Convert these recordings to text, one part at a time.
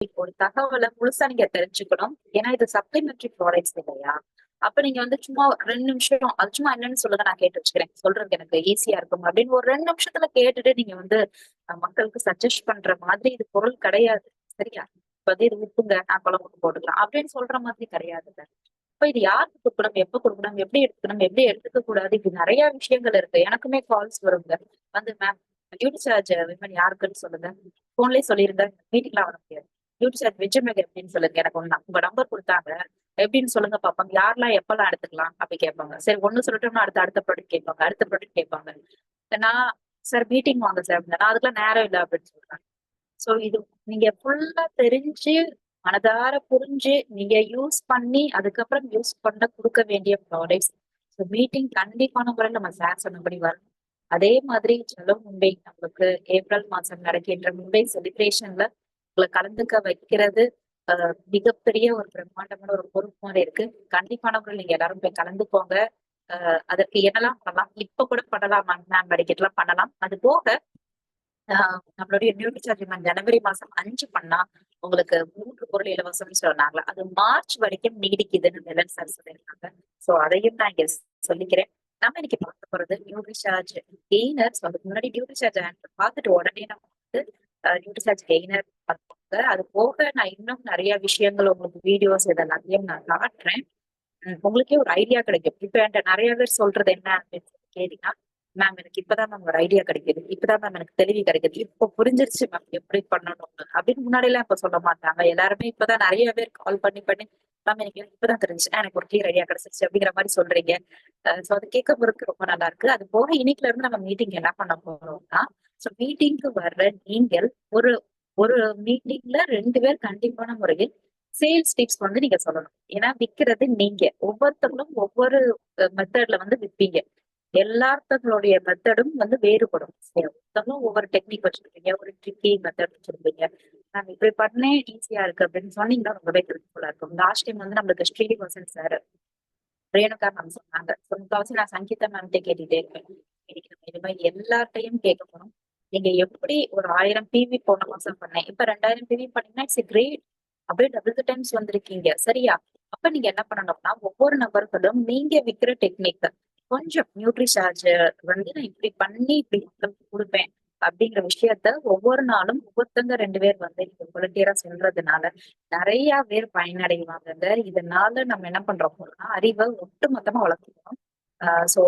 ஒரு தகவலை முழுசா நீங்க தெரிஞ்சுக்கணும். ஏன்னா இது சப்ளிமெண்டரி ப்ராடக்ட்ஸ் இல்லையா? அப்ப நீங்க வந்து சும்மா 2 நிமிஷம் அது சும்மா என்னன்னு சொல்லுங்க நான் கேட்டு வச்சுக்கிறேன். சொல்றதுக்கு எனக்கு ஈஸியா இருக்கும் அப்படின்னு ஒரு 2 நிமிஷத்துல கேட்டுட்டு நீங்க வந்து மக்களுக்கு சஜெஸ்ட் பண்ற மாதிரி இது பொருள் கிடையாது. சரியா? இப்ப வந்து இது உப்புங்க நான் குழம்புக்கு போட்டுக்கலாம் அப்படின்னு சொல்ற மாதிரி கிடையாதுல்ல. இப்ப இது யாருக்கு குடுக்கணும், எப்ப குடுக்கணும், எப்படி எடுத்துக்கணும், எப்படி எடுத்துக்க கூடாது, இப்படி நிறைய விஷயங்கள் இருக்கு. எனக்குமே கால்ஸ் வருங்க. வந்து மேம் டியூட்டி சார்ஜ் விமன் யாருக்குன்னு சொல்லுங்க. போன்லயே சொல்லிருங்க. மீட்டிங்லாம் வர முடியாது. டியூட்டி சார்ஜ் வெஜ்ஜுமே எப்படின்னு சொல்லுங்க. எனக்கு உங்க நம்பர் கொடுத்தாங்க. எப்படின்னு சொல்லுங்க பாப்பாங்க. யாரெல்லாம் எப்பெல்லாம் எடுத்துக்கலாம் அப்படி கேட்பாங்க. சரி ஒண்ணு சொல்லட்டோம்னா அடுத்த அடுத்த ப்ராடக்ட் கேட்பாங்க. அடுத்த ப்ராடக்ட் கேட்பாங்க. நான் சார் மீட்டிங் வாங்க சார் அப்படின்னா, நான் அதுக்கெல்லாம் நேரம் இல்லை அப்படின்னு சொல்றேன். சோ இது நீங்க ஃபுல்லா தெரிஞ்சு மனதார புரிஞ்சு நீங்க யூஸ் பண்ணி அதுக்கப்புறம் யூஸ் பண்ண கொடுக்க வேண்டிய ப்ராடக்ட்ஸ். ஸோ மீட்டிங் கண்டிப்பான முறையில் நம்ம சார் சொன்னபடி வரும். அதே மாதிரி செலோ மும்பை நம்மளுக்கு ஏப்ரல் மாசம் நடக்கின்ற மும்பை செலிப்ரேஷன்ல உங்களை கலந்துக்க வைக்கிறது மிகப்பெரிய ஒரு பிரம்மாண்டமான ஒரு பொறுப்பு மாதிரி இருக்கு. கண்டிப்பான முறையில் நீங்க எல்லாரும் போய் கலந்துக்கோங்க. அதற்கு என்னெல்லாம் பண்ணலாம் இப்ப கூட பண்ணலாம். மேம் மெடிக்கெட்லாம் பண்ணலாம். அது போக நம்மளுடைய நியூட்ரி சார்ஜ் ஜனவரி மாசம் 5 பண்ணா உங்களுக்கு 3 பொருள் இலவசம்னு சொன்னாங்களா? அது மார்ச் வரைக்கும் நீடிக்குதுன்னு மிலன் சார் சொல்லியிருக்காங்க. சோ அதையும் நான் இங்க சொல்லிக்கிறேன். நம்ம இன்னைக்கு பார்க்க போறது நியூட்ரி சார்ஜ் கெய்னர்ஸ். அதுக்கு முன்னாடி நியூட்ரி சார்ஜ் பார்த்துட்டு உடனே நம்ம வந்து நியூட்ரி சார்ஜ் கெய்னர் பார்த்துக்கோங்க. அது போக நான் இன்னும் நிறைய விஷயங்கள் உங்களுக்கு வீடியோஸ் இதெல்லாத்தையும் நான் காட்டுறேன். உங்களுக்கே ஒரு ஐடியா கிடைக்கும். இப்ப என்கிட்ட நிறைய பேர் சொல்றது என்ன அப்படின்னு சொல்லி கேட்டீங்கன்னா, மேம் எனக்கு இப்பதான் மேம் ஒரு ஐடியா கிடைக்குது. இப்பதான் மேம் எனக்கு தெளிவு கிடைக்குது. இப்ப புரிஞ்சிருச்சு மேம் எப்படி பண்ணணும்னு அப்படின்னு முன்னாடி எல்லாம் இப்ப சொல்ல மாட்டாங்க. எல்லாருமே இப்பதான் நிறைய பேர் கால் பண்ணி பண்ணி மேம் எனக்கு இப்பதான் தெரிஞ்சு எனக்கு ஒரு கிளியர் ஐடியா கிடைச்சிருச்சு அப்படிங்கிற மாதிரி சொல்றீங்க. சோ அது கேட்கறதுக்கு ரொம்ப நல்லா இருக்கு. அது போக இன்னைக்குல இருந்து நம்ம மீட்டிங் என்ன பண்ண போறோம்னா, சோ மீட்டிங்க்கு வர்ற நீங்கள் ஒரு ஒரு மீட்டிங்ல 2 பேர் கண்டிப்பான முறையில் சேல்ஸ் டிப்ஸ் வந்து நீங்க சொல்லணும். ஏன்னா விக்கிறது நீங்க. ஒவ்வொருத்தவங்களும் ஒவ்வொரு மெத்தட்ல வந்து விப்பீங்க. எல்லாத்தங்களுடைய மெத்தடும் வந்து வேறுபடும். ஒருத்தவங்களும் ஒவ்வொரு டெக்னிக் வச்சிருப்பீங்க. ஒரு ட்ரிக்கி மெத்தட் வச்சிருப்பீங்க. நான் இப்படி பண்ணேன் ஈஸியா இருக்கு அப்படின்னு சொன்னீங்கன்னா ரொம்பவே ஹெல்ப்ஃபுல்லா இருக்கும். லாஸ்ட் டைம் வந்து நம்மளுக்கு ஸ்ரீனிவாசன் சார் ரேணுகா மேம் சொன்னாங்க. முக்காவாசி நான் சங்கீதா மேம்கிட்ட கேட்டுட்டே இருப்பேன். இன்னைக்கு நம்ம இது மாதிரி எல்லார்ட்டையும் கேட்க போறோம். நீங்க எப்படி ஒரு 1000 பிவி போன மாசம் பண்ணேன். இப்ப 2000 பிவி பண்ணீங்கன்னா இட்ஸ் கிரேட். அப்படியே டபுள் டைம்ஸ் வந்திருக்கீங்க. சரியா? அப்ப நீங்க என்ன பண்ணணும்னா ஒவ்வொரு நபர்களும் நீங்க விக்கிற டெக்னிக் கொஞ்சம் நியூட்ரி சார்ஜ் வந்து நான் இப்படி பண்ணி இப்படி கொடுப்பேன் அப்படிங்கிற விஷயத்த ஒவ்வொரு நாளும் ஒவ்வொருத்தங்க 2 பேர் வந்து நீங்க வாலண்டியரா சொல்றதுனால நிறைய பேர் பயனடைவாங்க. இதனால நம்ம என்ன பண்றோம்னா அறிவை ஒட்டு மொத்தமா வளர்த்துக்கணும். சோ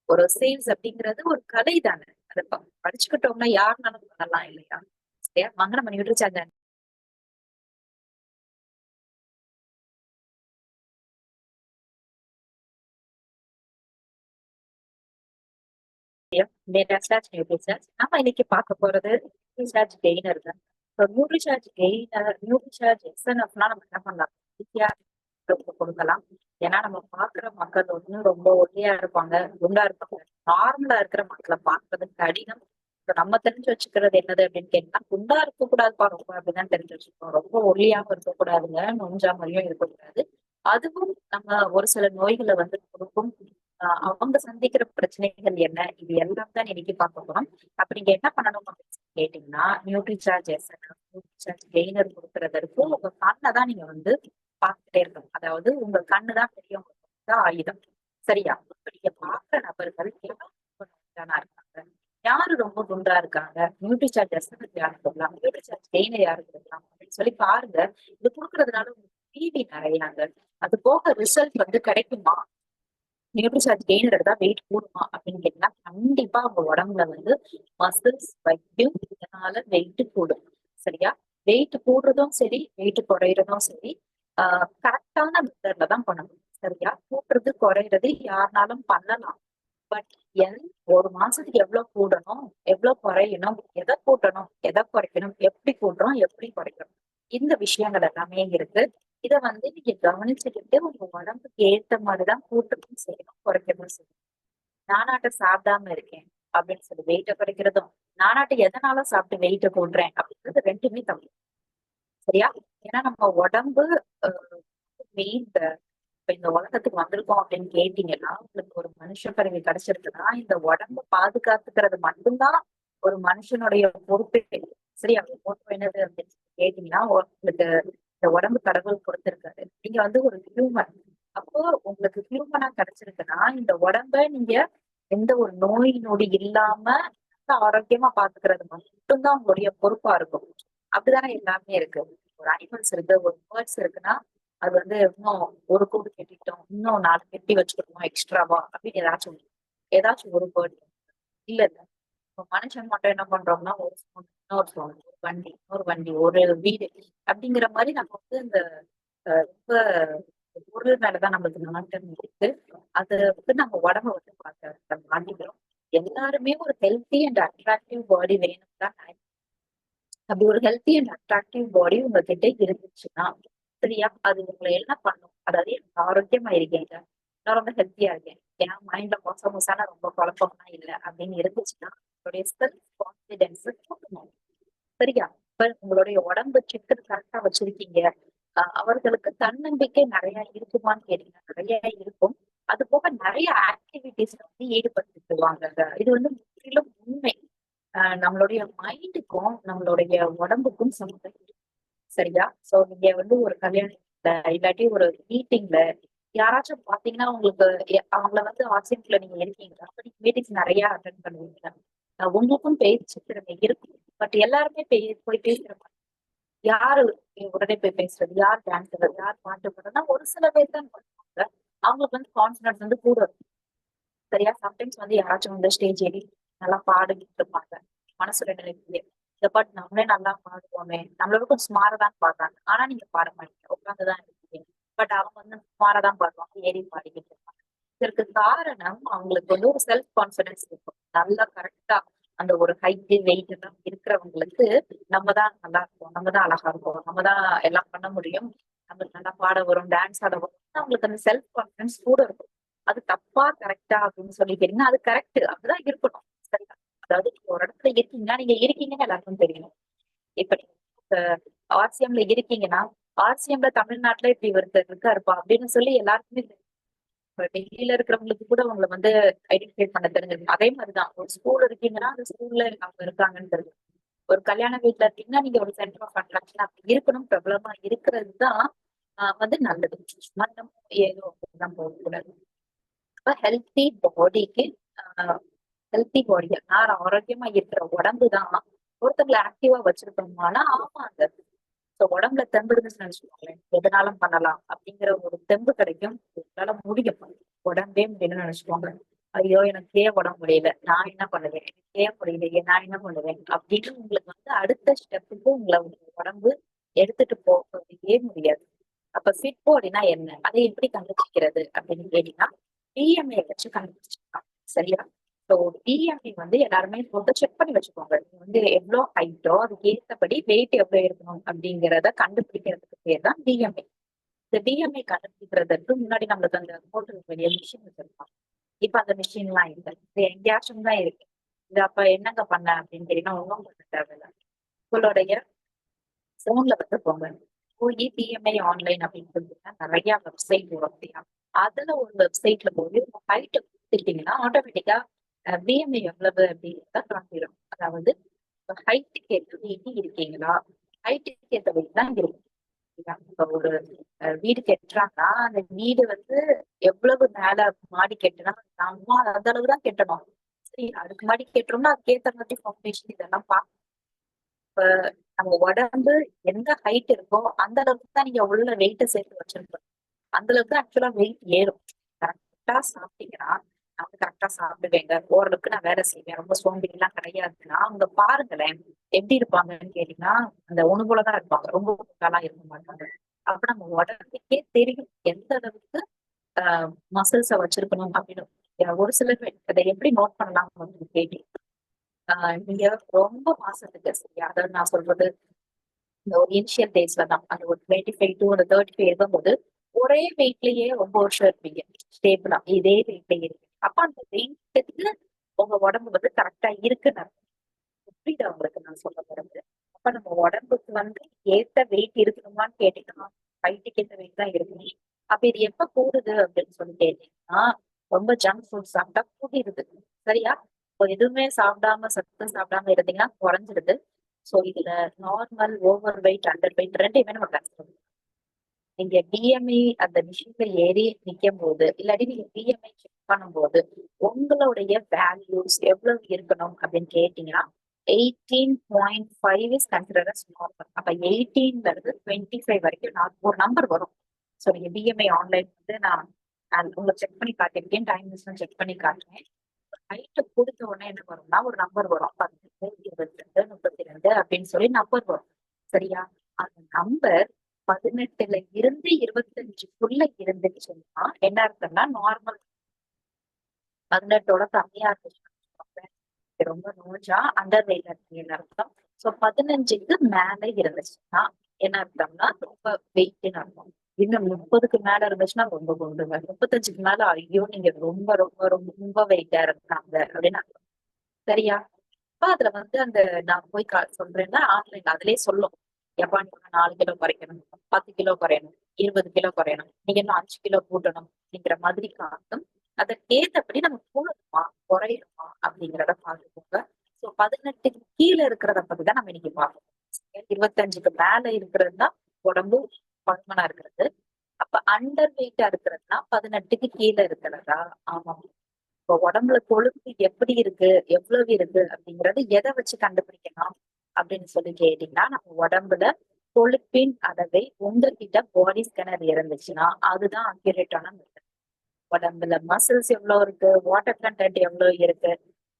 ஒரு சேல்ஸ் அப்படிங்கிறது ஒரு கலை தானே. அதை படிச்சுக்கிட்டோம்னா யாருனாலும் பண்ணலாம் இல்லையா? சரியா? வாங்க நம்ம நியூட்ரி சார்ஜ் நம்ம இன்னைக்கு பார்க்க போறது நியூட்ரிசார்ஜ் கெய்னர் தான். நியூட்ரிசார்ஜ் கெய்னர் நியூட்ரிசார்ஜ் எஸ்என்எஃப்னா நம்ம என்ன பண்ணலாம்? ஈஸியா கொடுக்கலாம். ஏன்னா நம்ம பாக்குற மக்கள் வந்து ரொம்ப ஒல்லியா இருப்பாங்க, குண்டா இருப்பாங்க. நார்மலா இருக்கிற மக்களை பார்க்கறது கடினம். நம்ம தெரிஞ்சு வச்சுக்கிறது என்னது அப்படின்னு கேட்டா குண்டா இருக்க கூடாதுப்பா ரொம்ப அப்படிதான் தெரிஞ்சு வச்சுக்கோம். ரொம்ப ஒல்லியாம இருக்கக்கூடாதுங்க, நொஞ்சா மாதிரியும் இருக்கக்கூடாது. அதுவும் நம்ம ஒரு சில நோய்களை வந்து கொடுக்கும். அவங்க சந்திக்கிற பிரச்சனைகள் என்ன இது எல்லாம் தான் இன்னைக்கு பார்க்க போறோம். அப்ப நீங்க என்ன பண்ணணும் அப்படின்னு சொல்லி கேட்டீங்கன்னா நியூட்ரிசார்ஜ் எஸ்என்எஃப் நியூட்ரிசார்ஜ் கெய்னர் கொடுக்கறதற்கு உங்க கண்ணை தான் நீங்க வந்து பார்த்துட்டே இருக்கணும். அதாவது உங்க கண்ணு தான் பெரியவங்க ஆயுதம். சரியா? இப்ப நீங்க பார்க்கிற நபர்கள் யாரா இருக்காங்க, யாரு ரொம்ப குண்டா இருக்காங்க, நியூட்ரிசார்ஜ் எஸ்என்எஃப் யாரு கொடுக்கலாம், நியூட்ரிசார்ஜ் கெய்னர் யாரு கொடுக்கலாம் அப்படின்னு சொல்லி பாருங்க. இது கொடுக்கறதுனால உங்களுக்கு பிபி நிறையாங்க. அது போக ரிசல்ட் வந்து கிடைக்குமா? நியூட்ரிசார்ஜ் கெயின் எடுத்தா வெயிட் கூடுமா அப்படின்னு கேட்டீங்கன்னா கண்டிப்பா அவங்க உடம்புல வந்து மசில்ஸ் வைக்கும். இதனால வெயிட் கூடும். சரியா? வெயிட் கூடுறதும் சரி வெயிட் குறையறதும் சரி கரெக்டான மெத்தட்ல தான் பண்ணணும். சரியா? கூட்டுறது குறையிறது யாருனாலும் பண்ணலாம். பட் ஒரு மாசத்துக்கு எவ்வளவு கூடணும், எவ்வளவு குறையணும், எதை கூட்டணும், எதை குறைக்கணும், எப்படி கூட்டுறோம், எப்படி குறைக்கணும், இந்த விஷயங்கள் எல்லாமே இருக்கு. இத வந்து நீங்க கவனிச்சுக்கிட்டு உங்க உடம்புக்கு ஏத்த மாதிரிதான் கூட்டணும் செய்யணும், குறைக்கணும் செய்யணும். நானாட்ட சாப்பிடாம இருக்கேன் அப்படின்னு சொல்லி வெயிட்ட குறைக்கிறதும், நானாட்ட எதனால சாப்பிட்டு வெயிட்ட கூடுறேன் அப்படிங்கிறது ரெண்டுமே தப்பு. சரியா? ஏன்னா நம்ம உடம்பு மெயின். இப்ப இந்த உலகத்துக்கு வந்திருக்கோம் அப்படின்னு கேட்டீங்கன்னா உங்களுக்கு ஒரு மனுஷ பிறவி கிடைச்சிருக்குன்னா இந்த உடம்ப பாதுகாத்துக்கிறது மட்டும்தான் ஒரு மனுஷனுடைய பொறுப்பே. சரியா? மோட்டோ என்னது அப்படின்னு சொல்லி கேட்டீங்கன்னா, உங்களுக்கு இந்த உடம்பு கடவுள் கொடுத்திருக்காரு. நீங்க வந்து ஒரு ஹியூமன். அப்போ உங்களுக்கு ஹியூமனா கிடைச்சிருக்குன்னா, இந்த உடம்ப நீங்க எந்த ஒரு நோய் நொடி இல்லாம நல்ல ஆரோக்கியமா பாத்துக்கிறது மட்டும் தான் உங்களுடைய பொறுப்பா இருக்கும். அப்படிதானே எல்லாமே இருக்கு. ஒரு அனிமல்ஸ் இருக்கு, ஒரு பேர்ட்ஸ் இருக்குன்னா, அது வந்து இன்னும் ஒரு கூடு கட்டிட்டோம், இன்னும் 4 கட்டி வச்சுக்கணுமா எக்ஸ்ட்ராவா அப்படின்னு ஏதாச்சும் ஒரு பேர்ட் இல்ல இல்ல. இப்ப மனுஷன் மட்டும் என்ன பண்றோம்னா, ஒரு ஃபோன், இன்னொரு ஃபோன், ஒரு வண்டி, இன்னொரு வண்டி, ஒரு வீடு அப்படிங்கிற மாரி நம்ம வந்து இந்த ரொம்ப பொருள் மேலதான் நம்மளுக்கு நாட்டம் இருக்கு. அத வந்து நம்ம உடம்ப வந்து மாத்திக்கிறோம். எல்லாருமே ஒரு ஹெல்த்தி அண்ட் அட்ராக்டிவ் பாடி வேணும் தான். அப்படி ஒரு ஹெல்த்தி அண்ட் அட்ராக்டிவ் பாடி உங்ககிட்ட இருந்துச்சுன்னா, சரியா? அது உங்களை என்ன பண்ணும்? அதாவது எனக்கு ஆரோக்கியமா இருக்கீங்க, நான் ரொம்ப ஹெல்த்தியா இருக்கேன், என் மைண்ட்ல மோசமோசான ரொம்ப குழப்பம்லாம் இல்ல அப்படின்னு இருந்துச்சுன்னா, உங்களுடைய செல்ஃப் கான்பிடன்ஸ் கூட்டணும். சரியா? இப்ப உங்களுடைய உடம்பு சிக்கன் கரெக்டா வச்சிருக்கீங்க. அவர்களுக்கு தன்னம்பிக்கை நிறைய இருக்குமான்னு கேட்டீங்கன்னா, நிறைய இருக்கும். அது போக நிறைய ஆக்டிவிட்டிஸ்ல வந்து ஈடுபட்டுக்குவாங்க. இது வந்து முற்றிலும் உண்மை. நம்மளுடைய மைண்டுக்கும் நம்மளுடைய உடம்புக்கும் சம்மந்தம் இருக்கு. சரியா? சோ நீங்க வந்து ஒரு கல்யாணத்துல இல்லாட்டி ஒரு மீட்டிங்ல யாராச்சும் பாத்தீங்கன்னா உங்களுக்கு அவங்கள வந்து ஆப்சென்ட்ல நீங்க இருக்கீங்களா? அப்ப நீங்க மீட்டிங்ஸ் நிறைய அட்டென்ட் பண்ணுவீங்க. உங்களுக்கும் பேச்சு திறமை இருக்கும். பட் எல்லாருமே போய் பேசுற மாதிரி யாரு உடனே போய் பேசுறது, யார் டான்ஸ், யார் பாட்டு பாடுறதுன்னா ஒரு சில பேர் தான் பண்ணுவாங்க. அவங்களுக்கு வந்து கான்பிடன்ஸ் வந்து கூட இருக்கும். சரியா? சம்டைம்ஸ் வந்து யாராச்சும் வந்து ஸ்டேஜ் ஏறி நல்லா பாடிக்கிட்டு இருப்பாங்க. மனசுல நினைக்குது. இந்த பாட்டு நம்மளே நல்லா பாடுவோமே! நம்மள கொஞ்சம் ஸ்மாரா தான் பாடுறாங்க. ஆனா நீங்க பாட மாட்டீங்க. உட்கார்ந்துதான் இருக்கீங்க. பட் அவங்க வந்து ஸ்மாரா தான் பாடுவாங்க. ஏறி பாடிக்கிட்டு இருப்பாங்க. இதற்கு காரணம் அவங்களுக்கு வந்து ஒரு செல்ஃப் கான்பிடன்ஸ் இருக்கும். நல்லா கரெக்ட்டா அந்த ஒரு ஹைட், வெயிட் எல்லாம் இருக்கிறவங்களுக்கு நம்ம தான் நல்லா இருப்போம். நம்ம தான் அழகா இருப்போம். நம்ம தான் எல்லாம் பண்ண முடியும். நம்மளுக்கு நல்லா பாட வரும், டான்ஸ் ஆட வரும். அவங்களுக்கு அந்த செல்ஃப் கான்பிடன்ஸ் கூட இருக்கும். அது தப்பா, கரெக்ட்டா அப்படின்னு சொல்லி கேட்டீங்கன்னா, அது கரெக்ட். அப்படிதான் இருக்கணும். சரியா? அதாவது நீங்க ஒரு இடத்துல இருக்கீங்கன்னா, நீங்க இருக்கீங்கன்னு எல்லாருக்கும் தெரியணும். இப்ப நீங்க ஆர்சிஎம்ல இருக்கீங்கன்னா, ஆர்சிஎம்ல தமிழ்நாட்டுல இப்படி ஒருத்தர் இருக்காருப்பா அப்படின்னு சொல்லி எல்லாருக்குமே தெரியும். இப்ப டெல்லியில இருக்கிறவங்களுக்கு கூட உங்களை வந்து ஐடென்டிஃபை பண்ண தெரிஞ்சிருக்கும். அதே மாதிரிதான் ஒரு ஸ்கூல் இருக்கீங்கன்னா, அந்த ஸ்கூல்ல அவங்க இருக்காங்கன்னு தெரியும். ஒரு கல்யாண வீட்டுல இருக்கீங்கன்னா, நீங்க ஒரு சென்டர் ஆஃப் அட்ராக்ஷன் அப்படி இருக்கணும். பிரபலமா இருக்கிறது தான் வந்து நல்லது. சும்மா நம்ம ஏதோ அப்படிதான் போகக்கூடாது. அப்ப ஹெல்த்தி பாடிய யார் ஆரோக்கியமா இருக்கிற உடம்புதான் ஒருத்தங்களை ஆக்டிவா வச்சிருக்கோம்னா ஆமாங்க. சோ உடம்புல தெம்பு இருந்துச்சுன்னு நினைச்சுக்கோங்களேன், எதனாலும் பண்ணலாம் அப்படிங்கிற ஒரு தெம்பு கிடைக்கும். உங்களால முடியும். உடம்பே முடியலன்னு நினைச்சுக்கோங்க, ஐயோ எனக்கு ஏன் உடம்பு முடியல, நான் என்ன பண்ணுவேன், எனக்கு ஏன் முடியலையே, நான் என்ன பண்ணுவேன் அப்படின்னு உங்களுக்கு வந்து அடுத்த ஸ்டெப்புக்கு உங்களை உடம்பு எடுத்துட்டு போகவே முடியாது. அப்ப ஃபிட் பாடினா என்ன? அதை எப்படி கண்டுபிடிக்கிறது அப்படின்னு கேட்டீங்கன்னா, பிஎம்ஐ வச்சு கண்டுபிடிச்சிருக்காங்க. சரியா? ஸோ பிஎம்ஐ வந்து எல்லாருமே போட்டு செக் பண்ணி வச்சுக்கோங்க. நீங்க வந்து எவ்வளவு ஹைட்டோ அதுக்கு ஏற்றபடி வெயிட் எவ்வளவு இருக்கணும் அப்படிங்கிறத கண்டுபிடிக்கிறதுக்கு பேர் தான் பிஎம்ஐ. இந்த பிஎம்ஐ கண்டுபிடிக்கிறதுக்கு முன்னாடி நம்மளுக்கு அந்த போட்டுக்க வேண்டிய மிஷின் வச்சிருப்பாங்க. இப்ப அந்த மிஷின் எல்லாம் இல்லை. இது எங்கேயாச்சும் தான் இருக்கு. இது அப்ப என்னங்க பண்ண அப்படின்னு கேட்டீங்கன்னா, ஒன்றும் பண்ண தேவையில்ல. உங்களுடைய போன்ல வந்து போங்க. போய் பிஎம்ஐ ஆன்லைன் அப்படின்னு சொல்லிட்டு நிறைய வெப்சைட் வரும். அதுல ஒரு வெப்சைட்ல போய் உங்க ஹைட் கொடுத்துட்டீங்கன்னா ஆட்டோமேட்டிக்கா பிஎம்ஐ எவ்வளவு அப்படின்றத காட்டிடும். அதாவது ஹைட்டுக்கு ஏற்ற வெயிட் இருக்கீங்களா? ஹைட்டுக்கு ஏற்ற வெயிட் தான் இருக்கும். இப்ப ஒரு வீடு கட்டுறாங்கன்னா அந்த வீடு வந்து எவ்வளவு மேல மாடி கட்டுனா நம்ம அந்த அளவுதான் கட்டணும். சரி, அதுக்கு மாடி கட்டுறோம்னா அதுக்கேற்ற மாதிரி ஃபவுண்டேஷன் இதெல்லாம் இப்ப நம்ம உடம்பு எந்த ஹைட் இருக்கோ அந்த அளவுக்கு தான் நீங்க உள்ள வெயிட்ட சேர்த்து வச்சிருக்கணும். அந்த அளவுக்கு ஆக்சுவலா வெயிட் ஏறும். கரெக்டா சாப்பிட்டீங்கன்னா, நான் வந்து கரெக்டா சாப்பிடுவேங்க, ஓரளவுக்கு நான் வேலை செய்வேன், ரொம்ப சோம்பேறி எல்லாம் கிடையாதுன்னா அவங்க பாருங்களேன், எப்படி இருப்பாங்கன்னு கேட்டீங்கன்னா அந்த ஒண்ணு போலதான் இருப்பாங்க, ரொம்ப குண்டாலாம் இருக்க மாட்டாங்க. அப்ப நம்ம உடம்புக்கே தெரியும் எந்த அளவுக்கு மசில்ஸ வச்சிருக்கணும் அப்படின்னு. ஒரு சிலர் அதை எப்படி நோட் பண்ணலாம் அப்படின்னு கேட்டீங்க, நீங்க ரொம்ப மாசத்துக்கு சரியா, அதாவது நான் சொல்றது இந்த ஒரு இனிஷியல் டேஸ்ல தான் அந்த ஒரு 25 டு ஒரு 35 இருக்கும்போது ஒரே வெயிட்லயே ரொம்ப வருஷம் இருப்பீங்க. ஸ்டேபிளா இதே வெயிட்லயே இருக்கு. அப்ப அந்த வெயிட்டுக்கு உங்க உடம்பு வந்து கரெக்டா இருக்குன்னு அர்த்தம். புரியுதா உங்களுக்கு நான் சொல்ல போறது? அப்ப நம்ம உடம்புக்கு வந்து ஏத்த வெயிட் இருக்கணுமான்னு கேட்டீங்கன்னா, ஹைட்டுக்கு ஏத்த வெயிட் தான் இருக்கணும். அப்ப இது எப்ப கூடுது அப்படின்னு சொல்லி கேட்டீங்கன்னா, ரொம்ப ஜங்க் ஃபுட் சாப்பிட்டா கூடிருது. சரியா? இப்போ எதுவுமே சாப்பிடாம சத்தம் சாப்பிடாம இருந்தீங்கன்னா குறைஞ்சிருது. சோ இதுல normal, over weight, under wait ரெண்டையுமே நம்ம கன்சிடர். நீங்க பிஎம்ஐ அந்த மிஷின்ல ஏறி நிக்கும் போது, இல்லாட்டி நீங்க பிஎம்ஐ செக் பண்ணும்போது உங்களுடைய வேல்யூஸ் எவ்வளவு இருக்கணும் அப்படின்னு கேட்டீங்கன்னா 18.5 இஸ் கன்சிடர் அஸ் நார்மல். அப்ப 18ல இருந்து 25 வரைக்கும் ஒரு நம்பர் வரும். ஸோ நீங்க பிஎம்ஐ ஆன்லைன் வந்து நான் உங்களுக்கு செக் பண்ணி காட்டியிருக்கேன், டைம் செக் பண்ணி காட்டுறேன். ஹைட் கொடுத்த உடனே என்ன வரும்னா ஒரு நம்பர் வரும், 18, 22, 32 அப்படின்னு சொல்லி நம்பர் வரும். சரியா? அந்த நம்பர் 18ல இருந்து 25க்குள்ள இருந்துச்சுன்னா என்ன அர்த்தம்னா நார்மல். 18ஓட கம்மியா இருந்துச்சுன்னா ரொம்ப நோஞ்சா அண்டர் வெயிட் அப்படின்னு அர்த்தம். சோ 15க்கு மேல இருந்துச்சுன்னா என்ன அர்த்தம்னா ரொம்ப வெயிட்னு அர்த்தம். இன்னும் 30க்கு மேல இருந்துச்சுன்னா ரொம்ப குண்டுங்க. 35க்கு மேல ஐயோ நீங்க ரொம்ப ரொம்ப ரொம்ப வெயிட்டா இருக்காங்க அப்படின்னு அர்த்தம். சரியா? அப்ப அதுல வந்து அந்த நான் போய் சொல்றேன்னா ஆன்லைன் அதுலயே சொல்லும், எப்பா நீங்க 4 கிலோ குறைக்கணும், 10 கிலோ குறையணும், 20 கிலோ குறையணும், நீங்க இன்னும் 5 கிலோ கூட்டணும் அப்படிங்கிற மாதிரி காட்டும். அதற்கேத்தபடி நம்ம கூடணுமா குறையணுமா அப்படிங்கிறத பார்த்துக்கோங்க. ஸோ 18க்கு கீழே இருக்கிறத பத்தி தான் நம்ம இன்னைக்கு பார்க்கணும். 25க்கு மேல இருக்கிறது தான் உடம்பு பருமனா இருக்கிறது. அப்ப அண்டர் வெயிட்டா இருக்கிறதுனா 18க்கு கீழே இருக்கிறதா? ஆமா. இப்போ உடம்புல கொழுப்பு எப்படி இருக்கு, எவ்வளவு இருக்கு அப்படிங்கறது எதை வச்சு கண்டுபிடிக்கலாம் அப்படின்னு சொல்லி கேட்டீங்கன்னா, நம்ம உடம்புல கொழுப்பின் அளவை உங்ககிட்ட பாடி ஸ்கேனர் இருந்துச்சுன்னா அதுதான் அக்யூரேட்டான மெத்தட். உடம்புல மசில்ஸ் எவ்வளவு இருக்கு, வாட்டர் கண்டென்ட் எவ்வளவு இருக்கு,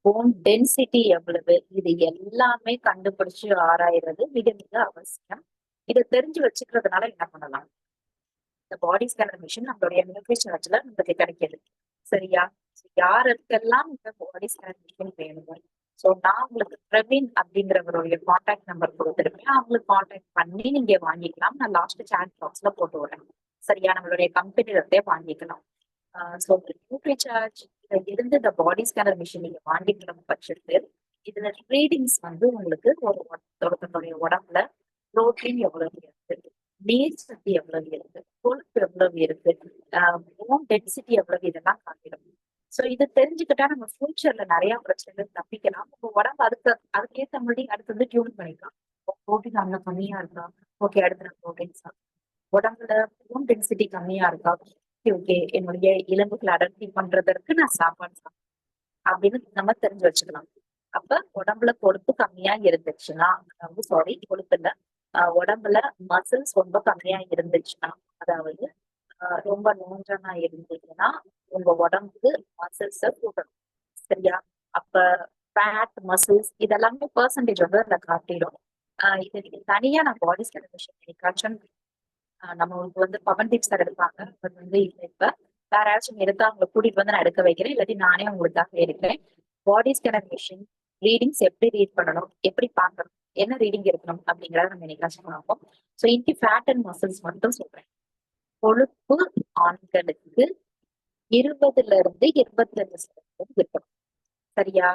போன் டென்சிட்டி எவ்வளவு, இது எல்லாமே கண்டுபிடிச்சு ஆராயிறது மிக மிக அவசியம். இதை தெரிஞ்சு வச்சுக்கிறதுனால என்ன பண்ணலாம், இந்த பாடி ஸ்கேனர் மிஷின் நம்மளுடைய நியூட்ரிஷன் வச்சுல நமக்கு கிடைக்கிது. சரியா? யாருக்கெல்லாம் இந்த பாடி ஸ்கேனர் மிஷின் வேணுமோ, சோ நான் உங்களுக்கு பிரவீன் அப்படிங்கிறவருடைய கான்டாக்ட் நம்பர் கொடுத்துருக்கேன், அவங்களுக்கு கான்டாக்ட் பண்ணி நீங்க வாங்கிக்கலாம். நான் லாஸ்ட் சாட் பாக்ஸ்ல போட்டு விடுறேன். சரியா? நம்மளுடைய கம்பெனில இருந்தே வாங்கிக்கலாம். ஸோ நியூட்ரிசார்ஜ் இருந்து இந்த பாடி ஸ்கேனர் மிஷின் நீங்க வாங்கிக்கிற பட்சத்தில் இதுல ரீடிங்ஸ் வந்து உங்களுக்கு ஒருத்தருடைய உடம்புல புரோட்டீன் எவ்வளவு இருக்கு, நீர் சக்தி எவ்வளவு இருக்கு, கொழுப்பு எவ்வளவு இருக்கு, போன் டென்சிட்டி எவ்வளவு, இதெல்லாம் காட்டிடும். சோ இது தெரிஞ்சுக்கிட்டா நம்ம ஃபியூச்சர்ல நிறைய பிரச்சனைகள் தப்பிக்கலாம். உங்க உடம்பு அதுக்கேற்ற மாதிரி அடுத்து வந்து டியூன் பண்ணிக்கலாம். புரோட்டீன் அவ்வளவு கம்மியா இருக்கா, ஓகே அடுத்து நான் புரோட்டீன் சாப்பிடுறேன். உடம்புல போன் டென்சிட்டி கம்மியா இருக்கா, ஓகே என்னுடைய எலும்புகளை அடர்த்தி பண்றதற்கு நான் சாப்பாடு சாப்பிடுறேன் அப்படின்னு நம்ம தெரிஞ்சு வச்சுக்கலாம். அப்ப உடம்புல கொழுப்பு கம்மியா இருந்துச்சுன்னா, அதாவது சாரி கொழுப்பு இல்ல, உடம்புல மசில்ஸ் ரொம்ப கம்மியா இருந்துச்சுன்னா, அதாவது ரொம்ப நோஞ்சனா இருந்தீங்கன்னா உங்க உடம்புக்கு மசில்ஸ கூட்டணும். சரியா? அப்ப ஃபேட், மசில்ஸ் இதெல்லாமே பெர்சன்டேஜ் வந்து அதுல காட்டிடும். இது நீங்க தனியா நான் பாடி ஸ்கேன் மிஷின் நம்மளுக்கு வந்து பவன்தீப் சார் எடுப்பாங்க. அது வந்து இல்லை இப்ப வேற யாராச்சும் எடுத்தா அவங்களை கூட்டிட்டு வந்து நான் எடுக்க வைக்கிறேன், இல்லாட்டி நானே உங்களுக்காக எடுக்கிறேன். பாடி ஸ்கேனர் மிஷின் ரீடிங்ஸ் எப்படி ரீட் பண்ணணும், எப்படி பார்க்கணும், என்ன ரீடிங் இருக்கணும் அப்படிங்கறத நம்ம இன்னைக்கு பார்ப்போம். ஸோ இன்னைக்கு ஃபேட் அண்ட் மசில்ஸ் மட்டும் சொல்றேன். கொழுப்பு ஆண்களுக்கு 20ல இருந்து 25% இருக்கணும். சரியா?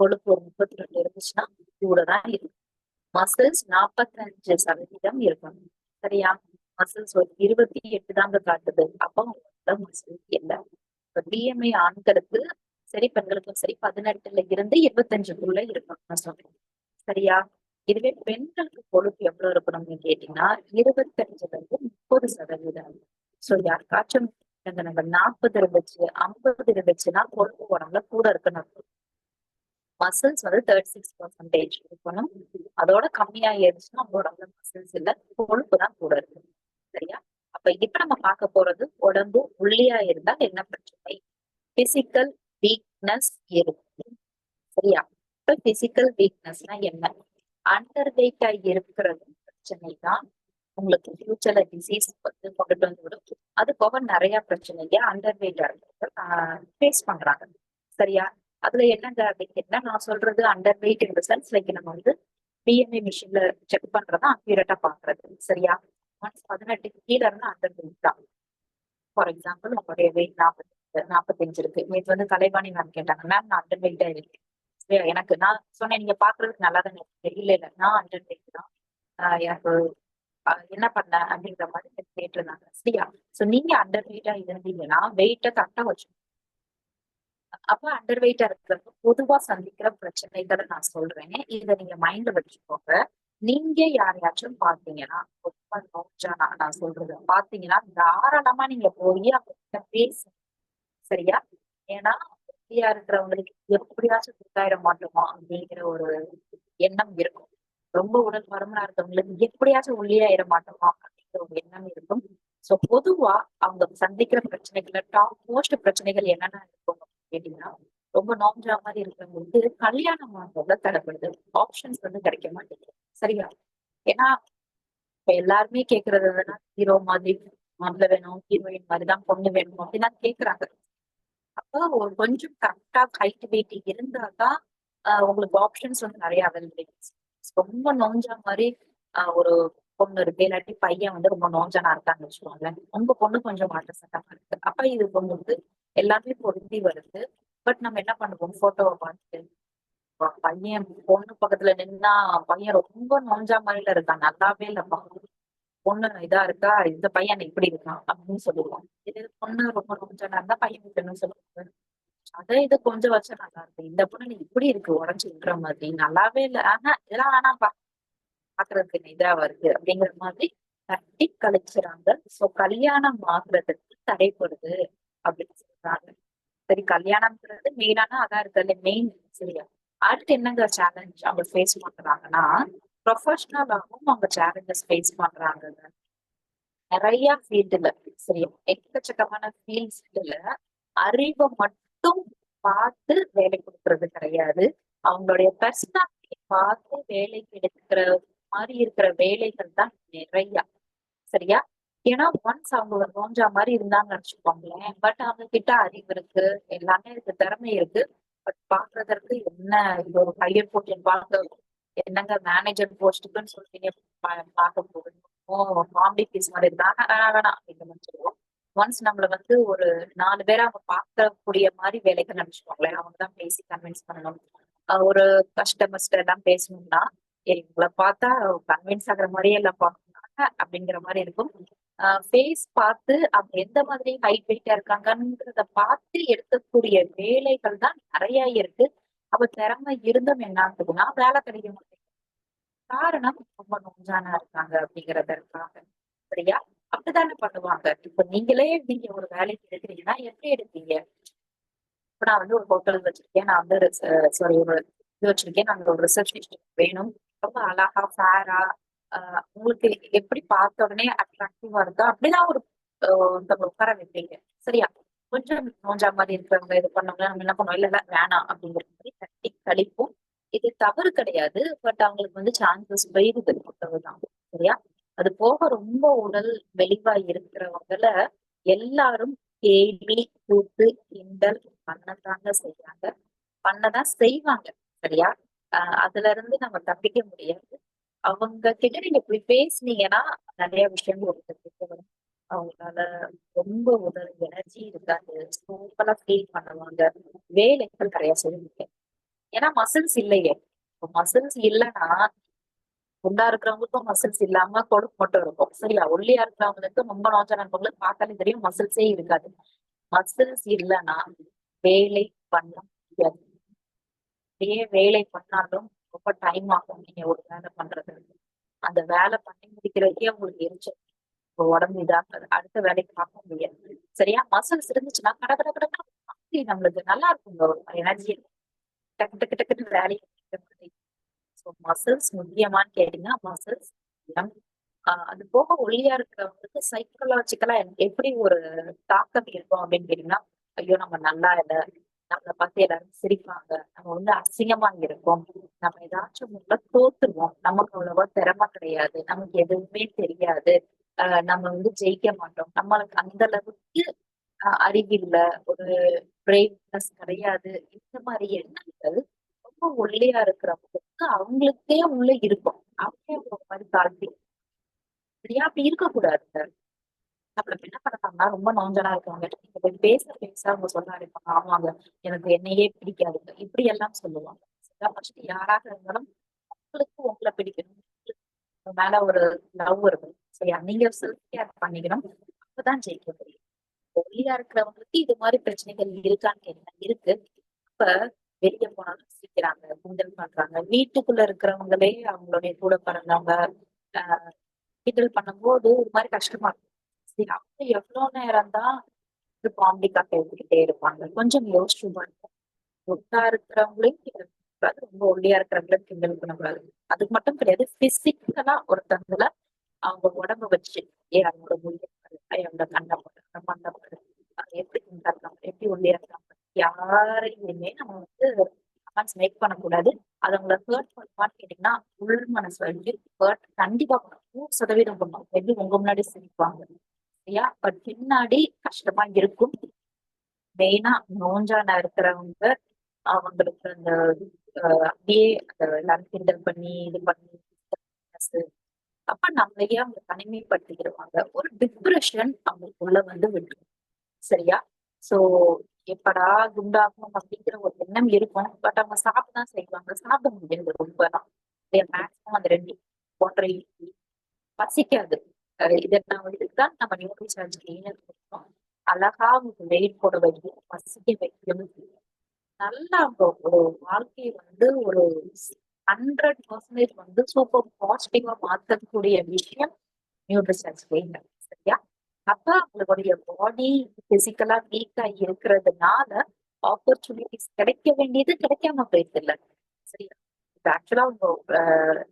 கொழுப்பு ஒரு 32 இருந்துச்சுன்னா கூட தான் இருக்கும். மசில்ஸ் 45% இருக்கணும். சரியா? மசில்ஸ் ஒரு 28 தாங்க காட்டுது. அப்போ மசில்ஸ் இல்லை. பிஎம்ஐ ஆண்களுக்கு சரி பெண்களுக்கும் சரி 18ல இருந்து 25க்குள்ள இருக்கணும் நான் சொல்றேன். சரியா? இதுவே பெண்களுக்கு கொழுப்பு எவ்வளவு இருக்கணும்னு கேட்டீங்கன்னா 25ல இருந்து 30%. சோ யாருக்காச்சும் நம்ம 40 இருந்துச்சு 50 இருந்துச்சுன்னா கொழுப்பு உடம்புல கூட இருக்கணும். மசில்ஸ் வந்து 36% இருக்கணும். அதோட கம்மியா இருந்துச்சுன்னா நம்ம உடம்புல மசில்ஸ் இல்ல, கொழுப்பு தான் கூட இருக்கு. சரியா? அப்ப இப்ப நம்ம பார்க்க போறது உடம்பு ஒல்லியா இருந்தால் என்ன பிரச்சனை, பிசிக்கல் வீக்னஸ் இருக்கு. சரியா? இப்ப பிசிக்கல் வீக்னஸ்னா என்ன, அண்டர் வெயிட்டா இருக்கிறது பிரச்சனை தான் உங்களுக்கு ஃபியூச்சர்ல டிசீஸ் வந்து கொண்டுட்டு வந்து விடும். அது போக நிறைய பிரச்சனைங்க அண்டர் வெயிட்டா ஃபேஸ் பண்றாங்க. சரியா? அதுல என்னங்க அப்படின்னா நான் சொல்றது அண்டர் வெயிட் இந்த சென்ஸ் லைக் நம்ம வந்து பிஎம்ஐ மிஷின்ல செக் பண்றதா அக்யூரேட்டா பாக்குறது. சரியா? 18க்கு கீழே இருந்தா அண்டர் வெயிட் தான். ஃபார் எக்ஸாம்பிள் உங்களுடைய வெயிட் 45 இருக்கு. நேற்று வந்து கலைவாணி மேம் கேட்டாங்க, மேம் நான் அண்டர் வெயிட்டா இருக்கேன். எனக்கு நான் சொன்னேன் நீங்க பாக்குறதுக்கு நல்லா தானே இருக்கு. இல்ல இல்ல நான் அண்டர் வெயிட் தான், எனக்கு என்ன பண்ண அப்படிங்கிற மாதிரி கேட்டிருந்தாங்க. சரியா? சோ நீங்க அண்டர் வெயிட்டா இருந்தீங்கன்னா வெயிட்ட கரெக்டா வச்சு அப்ப அண்டர் வெயிட்டா இருக்கிறவங்க பொதுவா சந்திக்கிற பிரச்சனைகளை நான் சொல்றேன். இத நீங்க மைண்ட்ல வச்சுக்கோங்க. நீங்க யாரையாச்சும் பாத்தீங்கன்னா, ரொம்ப நோஞ்சா நான் சொல்றது பாத்தீங்கன்னா, தாராளமா நீங்க போய் அவங்ககிட்ட பேசுங்க. சரியா? ஏன்னா, ஒல்லியா இருக்கிறவங்களுக்கு எப்படியாச்சும் குண்டாயிட மாட்டோமா அப்படிங்கிற ஒரு எண்ணம் இருக்கும். ரொம்ப உடல் பருமனா இருக்கவங்களுக்கு எப்படியாச்சும் ஒல்லியாயிட மாட்டோமா அப்படிங்கிற ஒரு எண்ணம் இருக்கும். சோ பொதுவா அவங்க சந்திக்கிற பிரச்சனைகள்ல டாப் மோஸ்ட் பிரச்சனைகள் என்னென்ன இருக்கும் அப்படின்னு கேட்டீங்கன்னா, ரொம்ப நோஞ்சா மாரி இருக்கிறவங்களுக்கு கல்யாணம் ஆகுறதுல தடைப்படுது. ஆப்ஷன்ஸ் வந்து கிடைக்க மாட்டேங்குது. சரியா? ஏன்னா, இப்ப எல்லாருமே கேட்கறது என்னன்னா, ஹீரோ மாதிரி மாப்பிள்ளை வேணும், ஹீரோயின் மாதிரி தான் பொண்ணு வேணும் அப்படின்னு தான் கேட்கறாங்க. அப்போ ஒரு கொஞ்சம் கரெக்டா ஹைட் வெயிட் இருந்தா தான் உங்களுக்கு ஆப்ஷன்ஸ் வந்து நிறைய அவைலபிலிட்டிஸ். ரொம்ப நோஞ்சா மாதிரி ஒரு பொண்ணு இருக்கு, இல்லாட்டி பையன் வந்து ரொம்ப நோஞ்சானா இருக்கான்னு வச்சுக்கோங்களேன். உங்க பொண்ணு கொஞ்சம் மாற்ற சட்டமா இருக்கு. அப்ப இது பொண்ணுக்கு எல்லாமே பொருந்தி வருது. பட் நம்ம என்ன பண்ணுவோம், போட்டோவை பார்த்துட்டு பையன் பொண்ணு பக்கத்துல நின்னா பையன் ரொம்ப நோஞ்சா மாதிரில இருக்கான், நல்லாவே இல்லப்பா, பொண்ணு இதா இருக்கா, இந்த பையன் இப்படி இருக்கான் அப்படின்னு சொல்லுவான். இது பொண்ணு ரொம்ப நோஞ்சானா இருந்தா பையன் என்ன சொல்லுவாங்க, அதான் இது கொஞ்சம் வருஷம் நல்லா இருக்கு, இந்த பொண்ணு நீ இப்படி இருக்கு உடஞ்சு விடுற மாதிரி, நல்லாவே இல்ல, ஆனா இதெல்லாம் வேணாம்ப்பா, பாக்குறதுக்கு இதா வருது அப்படிங்கிற மாதிரி தட்டி கழிச்சுறாங்க. சோ கல்யாணம் ஆகுறதுக்கு தடைப்படுது அப்படின்னு சொல்றாங்க. சரி, கல்யாணம்ங்கிறது மெயினான அதான் இருக்கிறது மெயின். சரியா? அடுத்து என்னங்க சேலஞ்ச் அவங்க ஃபேஸ் பண்றாங்கன்னா, ப்ரொஃபஷனலாவும் அவங்க சேலஞ்சஸ் ஃபேஸ் பண்றாங்க. நிறைய ஃபீல்டுல, சரியா, எக்கச்சக்கமான ஃபீல்ட்ஸ்ல அறிவை மட்டும் பார்த்து வேலை கொடுக்கறது கிடையாது. அவங்களுடைய பர்சனாலிட்டியை பார்த்து வேலைக்கு எடுக்கிற மாதிரி இருக்கிற வேலைகள் தான் நிறைய. சரியா? ஏன்னா ஒன்ஸ் அவங்க ஒரு நோஞ்சா மாதிரி இருந்தாங்கன்னு வச்சுக்கோங்களேன், பட் அவங்க கிட்ட அறிவு இருக்கு, எல்லாமே இருக்கு, திறமை இருக்கு. பட் பாக்குறதற்கு என்ன, இது ஒரு ஹையர் போஸ்ட் பார்க்க என்னங்க மேனேஜர் போஸ்ட்டுக்குன்னு சொல்றீங்க, பார்க்க போறீங்க, ஓ காமெடி பீஸ் மாதிரி இருந்தா வேணாம் இந்த மாதிரி சொல்லுவோம். ஒன்ஸ் நம்மள வந்து ஒரு 4 பேரை அவங்க பார்க்கக்கூடிய மாதிரி வேலைகள் நினைச்சுக்கோங்களேன், அவங்க தான் பேசி கன்வின்ஸ் பண்ணணும். ஒரு கஸ்டமர்ஸ்ட எல்லாம் பேசணும்னா, இவங்களை பார்த்தா கன்வின்ஸ் ஆகுற மாதிரியே இல்லப்பா அப்படிங்கிற மாதிரி இருக்கும். ஃபேஸ் பார்த்து அவங்க எந்த மாதிரி ஹைட் வெயிட்டா இருக்காங்கன்றத பார்த்து எடுக்கக்கூடிய வேலைகள் தான் நிறைய இருக்கு. அப்ப திறமை இருந்தும் என்ன ஆகுதுன்னா வேலை கிடைக்க மாட்டேங்குது. காரணம் ரொம்ப நொஞ்சானா இருக்காங்க அப்படிங்கறதற்காக. சரியா? அப்படித்தானே பண்ணுவாங்க. இப்ப நீங்க ஒரு வேலைக்கு எடுக்கிறீங்கன்னா எப்படி எடுப்பீங்க? இப்ப நான் வந்து ஒரு ஹோட்டல் வச்சிருக்கேன், நான் வந்து சாரி ஒரு இது வச்சிருக்கேன், நாங்க ஒரு ரிசப்ஷனிஸ்ட் வேணும், ரொம்ப அழகா ஃபேரா, உங்களுக்கு எப்படி பார்த்த உடனே அட்ராக்டிவா இருக்கா அப்படிலாம் ஒரு ஒருத்தவங்க உட்கார வைப்பீங்க. சரியா? கொஞ்சம் நோஞ்சா மாதிரி இருக்கிறவங்க இது பண்ணவங்க நம்ம என்ன பண்ணுவோம், இல்ல இல்ல வேணாம் அப்படிங்கிற மாதிரி தட்டி கழிப்போம். இது தவறு கிடையாது. பட் அவங்களுக்கு வந்து சான்சஸ் போயிருது அவ்வளவுதான். சரியா? அது போக ரொம்ப உடல் மெலிவா இருக்கிறவங்கள எல்லாரும் கேலி கூத்து கிண்டல் பண்ணத்தாங்க செய்வாங்க, பண்ணதான் செய்வாங்க. சரியா? அதுல இருந்து நம்ம தப்பிக்க முடியாது. அவங்க கிட்ட நீங்க இப்படி பேசுனீங்கன்னா நிறைய விஷயங்கள் உங்களுக்கு வரும். அவங்களால ரொம்ப உடல் எனர்ஜி இருக்காது, சூப்பரா ஃபீல் பண்ணுவாங்க, வேலைகள் நிறைய செய்வாங்க. ஏன்னா மசில்ஸ் இல்லையே. மசில்ஸ் இல்லைன்னா குண்டா இருக்கிறவங்களுக்கும் மசில்ஸ் இல்லாம கொழுப்பு மட்டும் இருக்கும். சரியா? ஒல்லியா இருக்கிறவங்களுக்கு ரொம்ப நோஞ்சா இருக்கிறவங்களுக்கு பார்த்தாலே தெரியும் மசில்ஸே இருக்காது. மசில்ஸ் இல்லைன்னா வேலை பண்ண முடியாது. அப்படியே வேலை பண்ணாலும் ரொம்ப டைம் ஆகும் நீங்க ஒரு வேலை பண்றது. அந்த வேலை பண்ணி முடிக்கிறதுக்கே உங்களுக்கு எரிச்சல், உங்க உடம்பு இதாகாது, அடுத்த வேலைக்கு பார்க்க முடியாது. சரியா? மசில்ஸ் இருந்துச்சுன்னா கட கட கட கடன்னு நம்மளுக்கு நல்லா இருக்குங்க, ஒரு எனர்ஜி, டக்கு டக்கு டக்குன்னு வேலையை முடிக்கிற மாதிரி. ஸோ மசில்ஸ் முக்கியமான்னு கேட்டீங்கன்னா மசில்ஸ். அது போக ஒல்லியா இருக்கிறவங்களுக்கு சைக்கலாஜிக்கலா எப்படி ஒரு தாக்கம் இருக்கும் அப்படின்னு கேட்டீங்கன்னா, ஐயோ நம்ம நல்லா இல்லை, நம்மளை பார்த்து எல்லாரும் சிரிப்பாங்க, நம்ம வந்து அசிங்கமா இருக்கோம், நம்ம ஏதாச்சும் முன்ன தோத்துருவோம், நமக்கு அவ்வளவா திறமை கிடையாது, நமக்கு எதுவுமே தெரியாது, நம்ம வந்து ஜெயிக்க மாட்டோம், நம்மளுக்கு அந்த அளவுக்கு அறிவில்ல, ஒரு பிரெய்வ்னஸ் கிடையாது, இந்த மாதிரி எண்ணங்கள் ரொம்ப ஒல்லியா இருக்கிறவங்களுக்கு அவங்களுக்கே உள்ள இருக்கும். அவங்களே ஒரு மாதிரி தாழ்த்தி, சரியா? அப்படி இருக்கக்கூடாது. நம்மள என்ன பண்ணாங்கன்னா ரொம்ப நோஞ்சலா இருக்காங்க, நீங்க போய் பேச பேச அவங்க சொல்ல ஆரம்பிப்பாங்க, ஆமாங்க எனக்கு என்னையே பிடிக்காதுங்க, இப்படி எல்லாம் சொல்லுவாங்க. சரியா? ஃபர்ஸ்ட் யாராக இருந்தாலும் உங்களுக்கு உங்களை பிடிக்கணும், உங்க மேல ஒரு லவ் இருக்கும். சரியா? நீங்க செல்ஃப் கேர் பண்ணிக்கணும், அப்பதான் ஜெயிக்க முடியும். ஒல்லியா இருக்கிறவங்களுக்கு இது மாதிரி பிரச்சனைகள் இருக்கான்னு கேட்டா இருக்கு. இப்ப வெளிய போனாலும் சிரிக்கிறாங்க, கிண்டல் பண்றாங்க. வீட்டுக்குள்ள இருக்கிறவங்களே அவங்களுடைய கூட பிறந்தவங்க ஆஹ் கிண்டல் பண்ணும்போது ஒரு மாதிரி கஷ்டமா இருக்கும். சரி, அவங்க எவ்வளவு நேரம் தான் காமெடி காட்ட எடுத்துக்கிட்டே இருப்பாங்க. கொஞ்சம் யோசிச்சு பாருங்க. ஒட்டா இருக்கிறவங்களையும் கிண்டல் பண்ணக்கூடாது, ரொம்ப ஒல்லியா இருக்கிறவங்களையும் கிண்டல் பண்ணக்கூடாது. அதுக்கு மட்டும் கிடையாது, பிசிக்கலா ஒருத்தவங்கள அவங்க உடம்ப வச்சு அவங்களோட முடிய பாரு, அவங்களோட கண்ணை பாரு, மண்ணை பாரு, எப்படி குண்டா இருக்காங்க, எப்படி ஒல்லியா இருக்காங்க, யாரையுமே நம்ம வந்து கமெண்ட்ஸ் மேக் பண்ணக்கூடாது. அது அவங்கள ஹர்ட் பண்ணுவான்னு கேட்டீங்கன்னா உள் மனசு வந்து ஹர்ட் கண்டிப்பா பண்ணும். 100% பண்ணும். எப்படி உங்க முன்னாடி சிரிப்பாங்க சரியா, பட் பின்னாடி கஷ்டமா இருக்கும். மெயினா நோஞ்சான இருக்கிறவங்க அவங்களுக்கு அந்த அப்படியே அந்த எல்லாரும் கிண்டல் பண்ணி இது பண்ணி அப்ப நம்மளையே அவங்க தனிமைப்படுத்திக்கிடுவாங்க. ஒரு டிப்ரெஷன் அவங்களுக்குள்ள வந்து விட்டுரும். சரியா? சோ எப்படா குண்டாகணும் அப்படிங்கிற ஒரு எண்ணம் இருக்கும். பட் அவங்க சாப்பிடதான் செய்வாங்க. சாப்பிட முடியாது ரொம்பலாம். மேக்ஸிமம் அந்த 2 1 இட்லி பசிக்காது. இதெல்லாம் தான் நம்ம நியூட்ரிஷன்ஸ் கெய்னர் கொடுக்கணும். அழகா அவங்க வெயிட் போட வைக்கும், பசிக்க வைக்கும். நல்லா அவங்க ஒரு வாழ்க்கையை வந்து ஒரு 100% வந்து சூப்பர் பாசிட்டிவா மாத்தக்கூடிய விஷயம் நியூட்ரிஷன்ஸ் கெய்னர். சரியா? அப்ப அவங்களுடைய பாடி பிசிக்கலா வீக்கா இருக்கிறதுனால ஆப்பர்ச்சுனிட்டிஸ் கிடைக்க வேண்டியது கிடைக்காம போயிடுது இல்ல. சரியா? இப்ப ஆக்சுவலா உங்க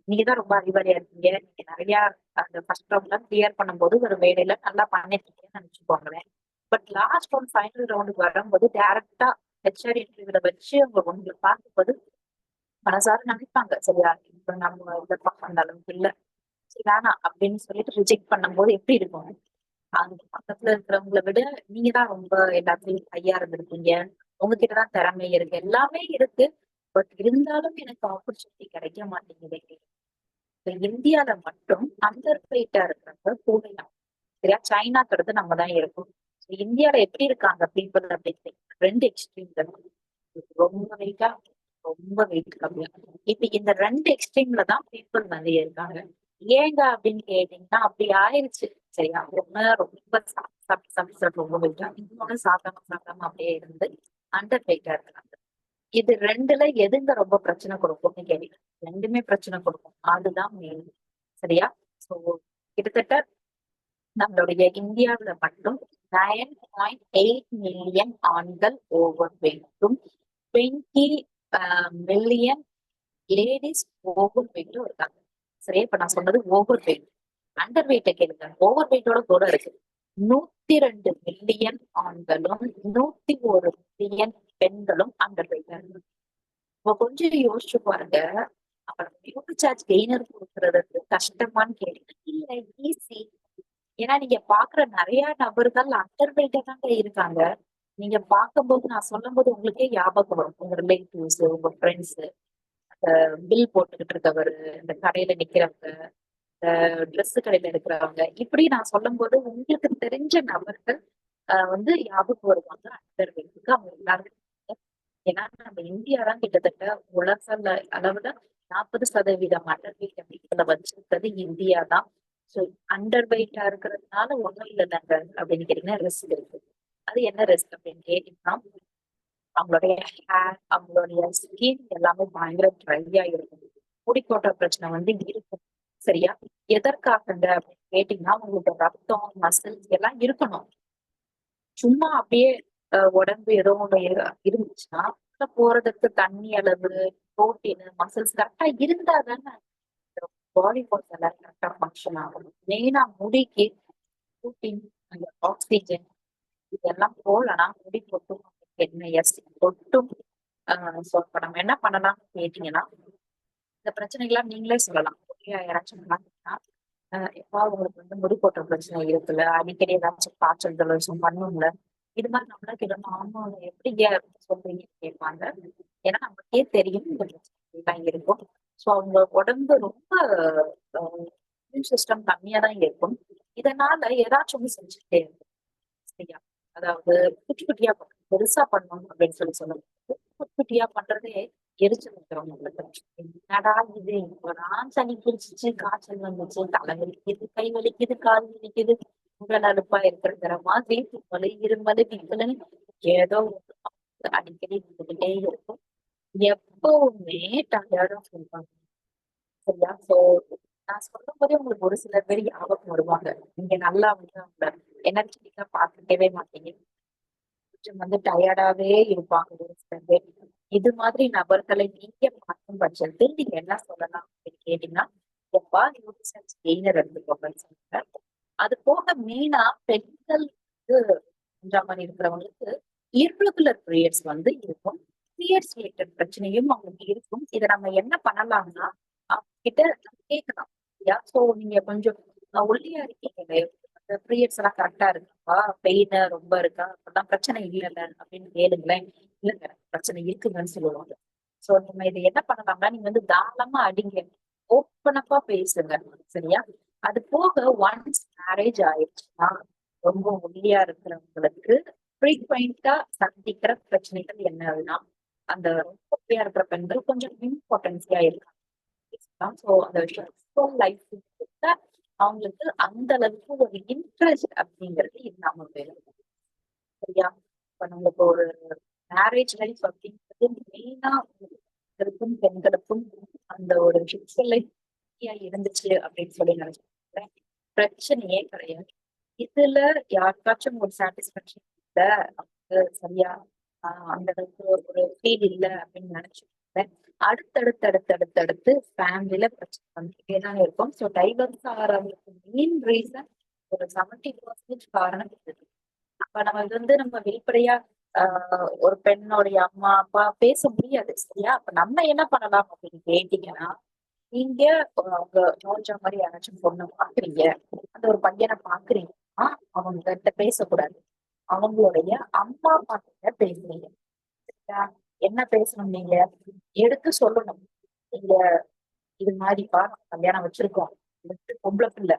நீங்க தான் ரொம்ப அறிவாளியா இருக்கீங்க. நீங்க நிறைய அந்த ஃபர்ஸ்ட் ரவுண்ட்ல கிளியர் பண்ணும்போது ஒரு வேலையில நல்லா பண்ணிருக்கீங்கன்னு நினைச்சுக்கோங்களேன். பட் லாஸ்ட் ரவுண்ட் ஃபைனல் ரவுண்டுக்கு வரும்போது டைரக்டா ஹெச்ஆர் இன்டர்வியூல வச்சு அவங்க உங்களை பார்க்கும்போது மனசார நினைப்பாங்க. சரியா, இப்ப நம்ம எதிர்பார்க்க அந்த அளவுக்கு இல்ல, சரி வேணாம் அப்படின்னு சொல்லிட்டு ரிஜெக்ட் பண்ணும்போது எப்படி இருக்கும்? அந்த பக்கத்துல இருக்கிறவங்களை விட நீங்க தான் ரொம்ப எல்லாத்துலயும் ஹையா இருந்திருக்கீங்க. உங்ககிட்டதான் திறமை இருக்கு, எல்லாமே இருக்கு. பட் இருந்தாலும் எனக்கு ஆப்பர்ச்சுனிட்டி கிடைக்க மாட்டேங்குது. இப்ப இந்தியால மட்டும் அண்டர் வெயிட்டா இருக்கிறவங்க கூடலாம். சரியா, சைனாங்கிறது நம்ம தான் இருக்கோம். இந்தியால எப்படி இருக்காங்க பீப்புள் அப்படின்னு 2 எக்ஸ்ட்ரீம்ல, ரொம்ப வெயிட்டா, ரொம்ப வெயிட் கம்மியா. இப்ப இந்த 2 எக்ஸ்ட்ரீம்ல தான் பீப்புள் நிறைய இருக்காங்க. ஏங்க அப்படின்னு கேட்டீங்கன்னா அப்படி ஆயிருச்சு. சரியா, ஒண்ணு ரொம்ப சாப்பிட்டு ரொம்ப வெயிட்டா, இன்னொன்னு சாப்பிடாம அப்படியே இருந்து அண்டர் வெயிட்டா இருக்காங்க. இது 2ல எதுங்க ரொம்ப பிரச்சனை கொடுக்கும்னு கேட்டீங்க? 2மே பிரச்சனை கொடுக்கும். அதுதான் மெயின். சரியா? சோ கிட்டத்தட்ட நம்மளுடைய இந்தியாவுல மட்டும் 9.8 மில்லியன் ஆண்கள் ஓவர் வெயிட்டும் 20 மில்லியன் லேடிஸ் ஓவர் வெயிட்டும் இருக்காங்க. சரியா, இப்ப நான் சொன்னது ஓவர் வெயிட். அண்டர் வெயிட்ட கேளுங்க, ஓவர் வெயிட்டோட கூட இருக்கு. 102 மில்லியன் ஆண்களும் 101 மில்லியன் பெண்களும் அண்டர் வெயிட்டா இருக்கு. இப்ப கொஞ்சம் யோசிச்சு பாருங்க. அப்புறம் பியூட்டி சார்ஜ் கெய்னர் கொடுக்கறதுக்கு கஷ்டமான்னு கேட்டீங்கன்னா இல்ல, ஈஸி. ஏன்னா நீங்க பாக்குற நிறைய நபர்கள் அண்டர் வெயிட்டா தாங்க இருக்காங்க. நீங்க பார்க்கும்போது நான் சொல்லும் போது உங்களுக்கே ஞாபகம் வரும். உங்க ரிலேட்டிவ்ஸ், உங்க ஃப்ரெண்ட்ஸ், அந்த பில் போட்டுக்கிட்டு இருக்கவரு, இந்த கடையில நிக்கிறவங்க, ட்ரெஸ் கடையில இருக்கிறவங்க, இப்படி நான் சொல்லும் போது உங்களுக்கு தெரிஞ்ச நபர்கள் வந்து ஞாபகம் வருவாங்க அண்டர் வெயிட்டுக்கு. அவங்க எல்லாருமே, ஏன்னா நம்ம இந்தியா தான் கிட்டத்தட்ட உலக அளவுல 40% அண்டர் வெயிட் அப்படிங்கிறத வச்சிருக்கிறது இந்தியா தான். ஸோ அண்டர் வெயிட்டா இருக்கிறதுனால ஒண்ணும் இல்லைங்க அப்படின்னு கேட்டீங்கன்னா ரிஸ்க் இருக்கு. அது என்ன ரிஸ்க் அப்படின்னு கேட்டீங்கன்னா அவங்களுடைய ஹேர், அவங்களுடைய ஸ்கின் எல்லாமே பயங்கர ட்ரையா இருக்கும். முடி கொட்டுற பிரச்சனை வந்து இருக்கும். சரியா, எதற்காகங்க அப்படின்னு கேட்டீங்கன்னா உங்களுக்கு ரத்தம் மசில்ஸ் எல்லாம் இருக்கணும். சும்மா அப்படியே உடம்பு ஏதோ ஒண்ணு இருந்துச்சுன்னா உள்ள போறதுக்கு தண்ணி அளவு, புரோட்டீன், மசில்ஸ் கரெக்டா இருந்தா தானே பாடி பார்ட்ஸ் எல்லாம் கரெக்டா ஃபங்க்ஷன் ஆகும். மெயினா முடிக்கு புரோட்டீன், அந்த ஆக்சிஜன் இதெல்லாம் போலனா முடி கொட்டும். என்ன எஸ் கொட்டும். சோ இப்ப நம்ம என்ன பண்ணலாம்னு கேட்டீங்கன்னா இந்த பிரச்சனைகள்லாம் நீங்களே சொல்லலாம். யாராச்சும் பாத்தீங்கன்னா எப்பா உங்களுக்கு வந்து முடி கொட்டுற பிரச்சனை இருக்குல்ல, அடிக்கடி ஏதாச்சும் காய்ச்சல் ஜலதோஷம் பண்ணும்ல, இது மாதிரி நம்மளா கேட்டோம்னா ஆமா எப்படிங்க சொல்றீங்கன்னு கேட்பாங்க. ஏன்னா நமக்கே தெரியும் இந்த பிரச்சனை தான் இருக்கும். சோ அவங்க உடம்பு ரொம்ப இம்யூன் சிஸ்டம் கம்மியா தான் இருக்கும். இதனால ஏதாச்சும் ஒண்ணு செஞ்சுட்டே இருக்கும். சரியா, அதாவது குட்டி குட்டியா பண்ணணும், பெருசா பண்ணணும் அப்படின்னு சொல்லுவாங்க. குட்டி குட்டியா பண்றதே எரிச்சல் வைக்கிறவங்களுக்கு. என்னடா இது, இப்பதான் சளி பிடிச்சிச்சு, காய்ச்சல் வந்துச்சு, தலை வலிக்குது, கை வலிக்குது, கால் வலிக்குது, உடல் அலுப்பா இருக்கிற மாதிரி தும்மல், இருமல், விக்கல் ஏதோ ஒண்ணு அடிக்கடி வந்துகிட்டே இருக்கும். எப்பவுமே டயர்டா ஃபீல் பண்ணுவேன். சரியா? சோ நான் சொல்லும்போதே உங்களுக்கு ஒரு சில பேர் ஞாபகம் வருவாங்க. நீங்க நல்லா வந்து அவங்கள எனர்ஜெட்டிக்கா பார்த்துக்கவே மாட்டீங்க. கொஞ்சம் வந்து டயர்டாவே இருப்பாங்க ஒரு சில பேர். இது மாதிரி நபர்களை நீங்க பார்க்கும் பட்சத்தில் நீங்க என்ன சொல்லலாம் அப்படின்னு கேட்டீங்கன்னா, எப்பா நியூட்ரிஷன்ஸ் கெய்னர் எடுத்துக்கோங்கன்னு சொல்லுங்க. அது போக மெயினா பெண்கள் வந்து பண்ற மாதிரி இருக்கிறவங்களுக்கு இர்ரெகுலர் பீரியட்ஸ் வந்து இருக்கும். பீரியட்ஸ் ரிலேட்டட் பிரச்சனையும் அவங்களுக்கு இருக்கும். இத நம்ம என்ன பண்ணலாம்னா, அவங்க கிட்ட நம்ம கேட்கலாம். சரியா? சோ நீங்க கொஞ்சம் ஒல்லியா இருக்கீங்களே, அந்த பீரியட்ஸ் எல்லாம் கரெக்டா இருக்குப்பா, பெயின் ரொம்ப இருக்கா, அப்பதான் பிரச்சனை இல்லைல்ல அப்படின்னு கேளுங்களேன். இல்லைங்க பிரச்சனை இருக்குங்கன்னு சொல்லுவாங்க. சோ நம்ம இதை என்ன பண்ணலாம்னா, நீங்க வந்து தாராளமா அடிங்க. ஓப்பனப்பா பேசுங்க. சரியா? அது போக ஒன்ஸ் மேரேஜ் ஆயிடுச்சுன்னா, ரொம்ப ஒல்லியா இருக்கிறவங்களுக்கு ஃப்ரீக்வென்ட்டா சந்திக்கிற பிரச்சனைகள் என்னதுன்னா, அந்த ரொம்ப ஒல்லியா இருக்கிற பெண்கள் கொஞ்சம் இம்பார்ட்டன்ஸியா இருக்காங்க. சோ அந்த செக்ஸுவல் லைஃப்ல அவங்களுக்கு அந்த அளவுக்கு ஒரு இன்ட்ரெஸ்ட் அப்படிங்கிறது இல்லாம போயிடும். சரியா? இப்ப நம்மளுக்கு ஒரு மேரேஜ் லைஃப் அப்படிங்கிறது மெயினா இருக்கும் பெண்களுக்கும் அந்த ஒரு செக்ஸுவல் லைஃப் இருந்துச்சு அப்படின்னு சொல்லி நினைச்சுக்கிறேன். பிரச்சனையே கிடையாது. இதுல யாருக்காச்சும் ஒரு சாட்டிஸ்பேக்ஷன் இல்ல, அவங்க சரியா அந்த அளவுக்கு ஒரு ஃபீல் இல்ல அப்படின்னு நினைச்சுக்கிறேன். அடுத்தடுத்து ஃபேமிலில பிரச்சனை வந்துட்டே தான் இருக்கும். ஸோ டைவர்ஸ் ஆகிறதுக்கு மெயின் ரீசன் ஒரு 70% காரணம் இது. அப்ப நம்ம இது வந்து நம்ம வெளிப்படையா ஒரு பெண்ணுடைய அம்மா அப்பா பேச முடியாது. சரியா? அப்ப நம்ம என்ன பண்ணலாம் அப்படின்னு கேட்டீங்கன்னா, நீங்க அவங்க நோஞ்சா மாதிரி யாராச்சும் பொண்ணு பாக்குறீங்க, அந்த ஒரு பையனை பாக்குறீங்கன்னா அவங்க கிட்ட பேசக்கூடாது. அவங்களுடைய அம்மா அப்பா கிட்ட பேசுறீங்க. சரியா? என்ன பேசணும் நீங்க எடுத்து சொல்லணும். நீங்க இது மாதிரிப்பா நம்ம கல்யாணம் வச்சிருக்கோம், இது பொம்பளை பிள்ளை,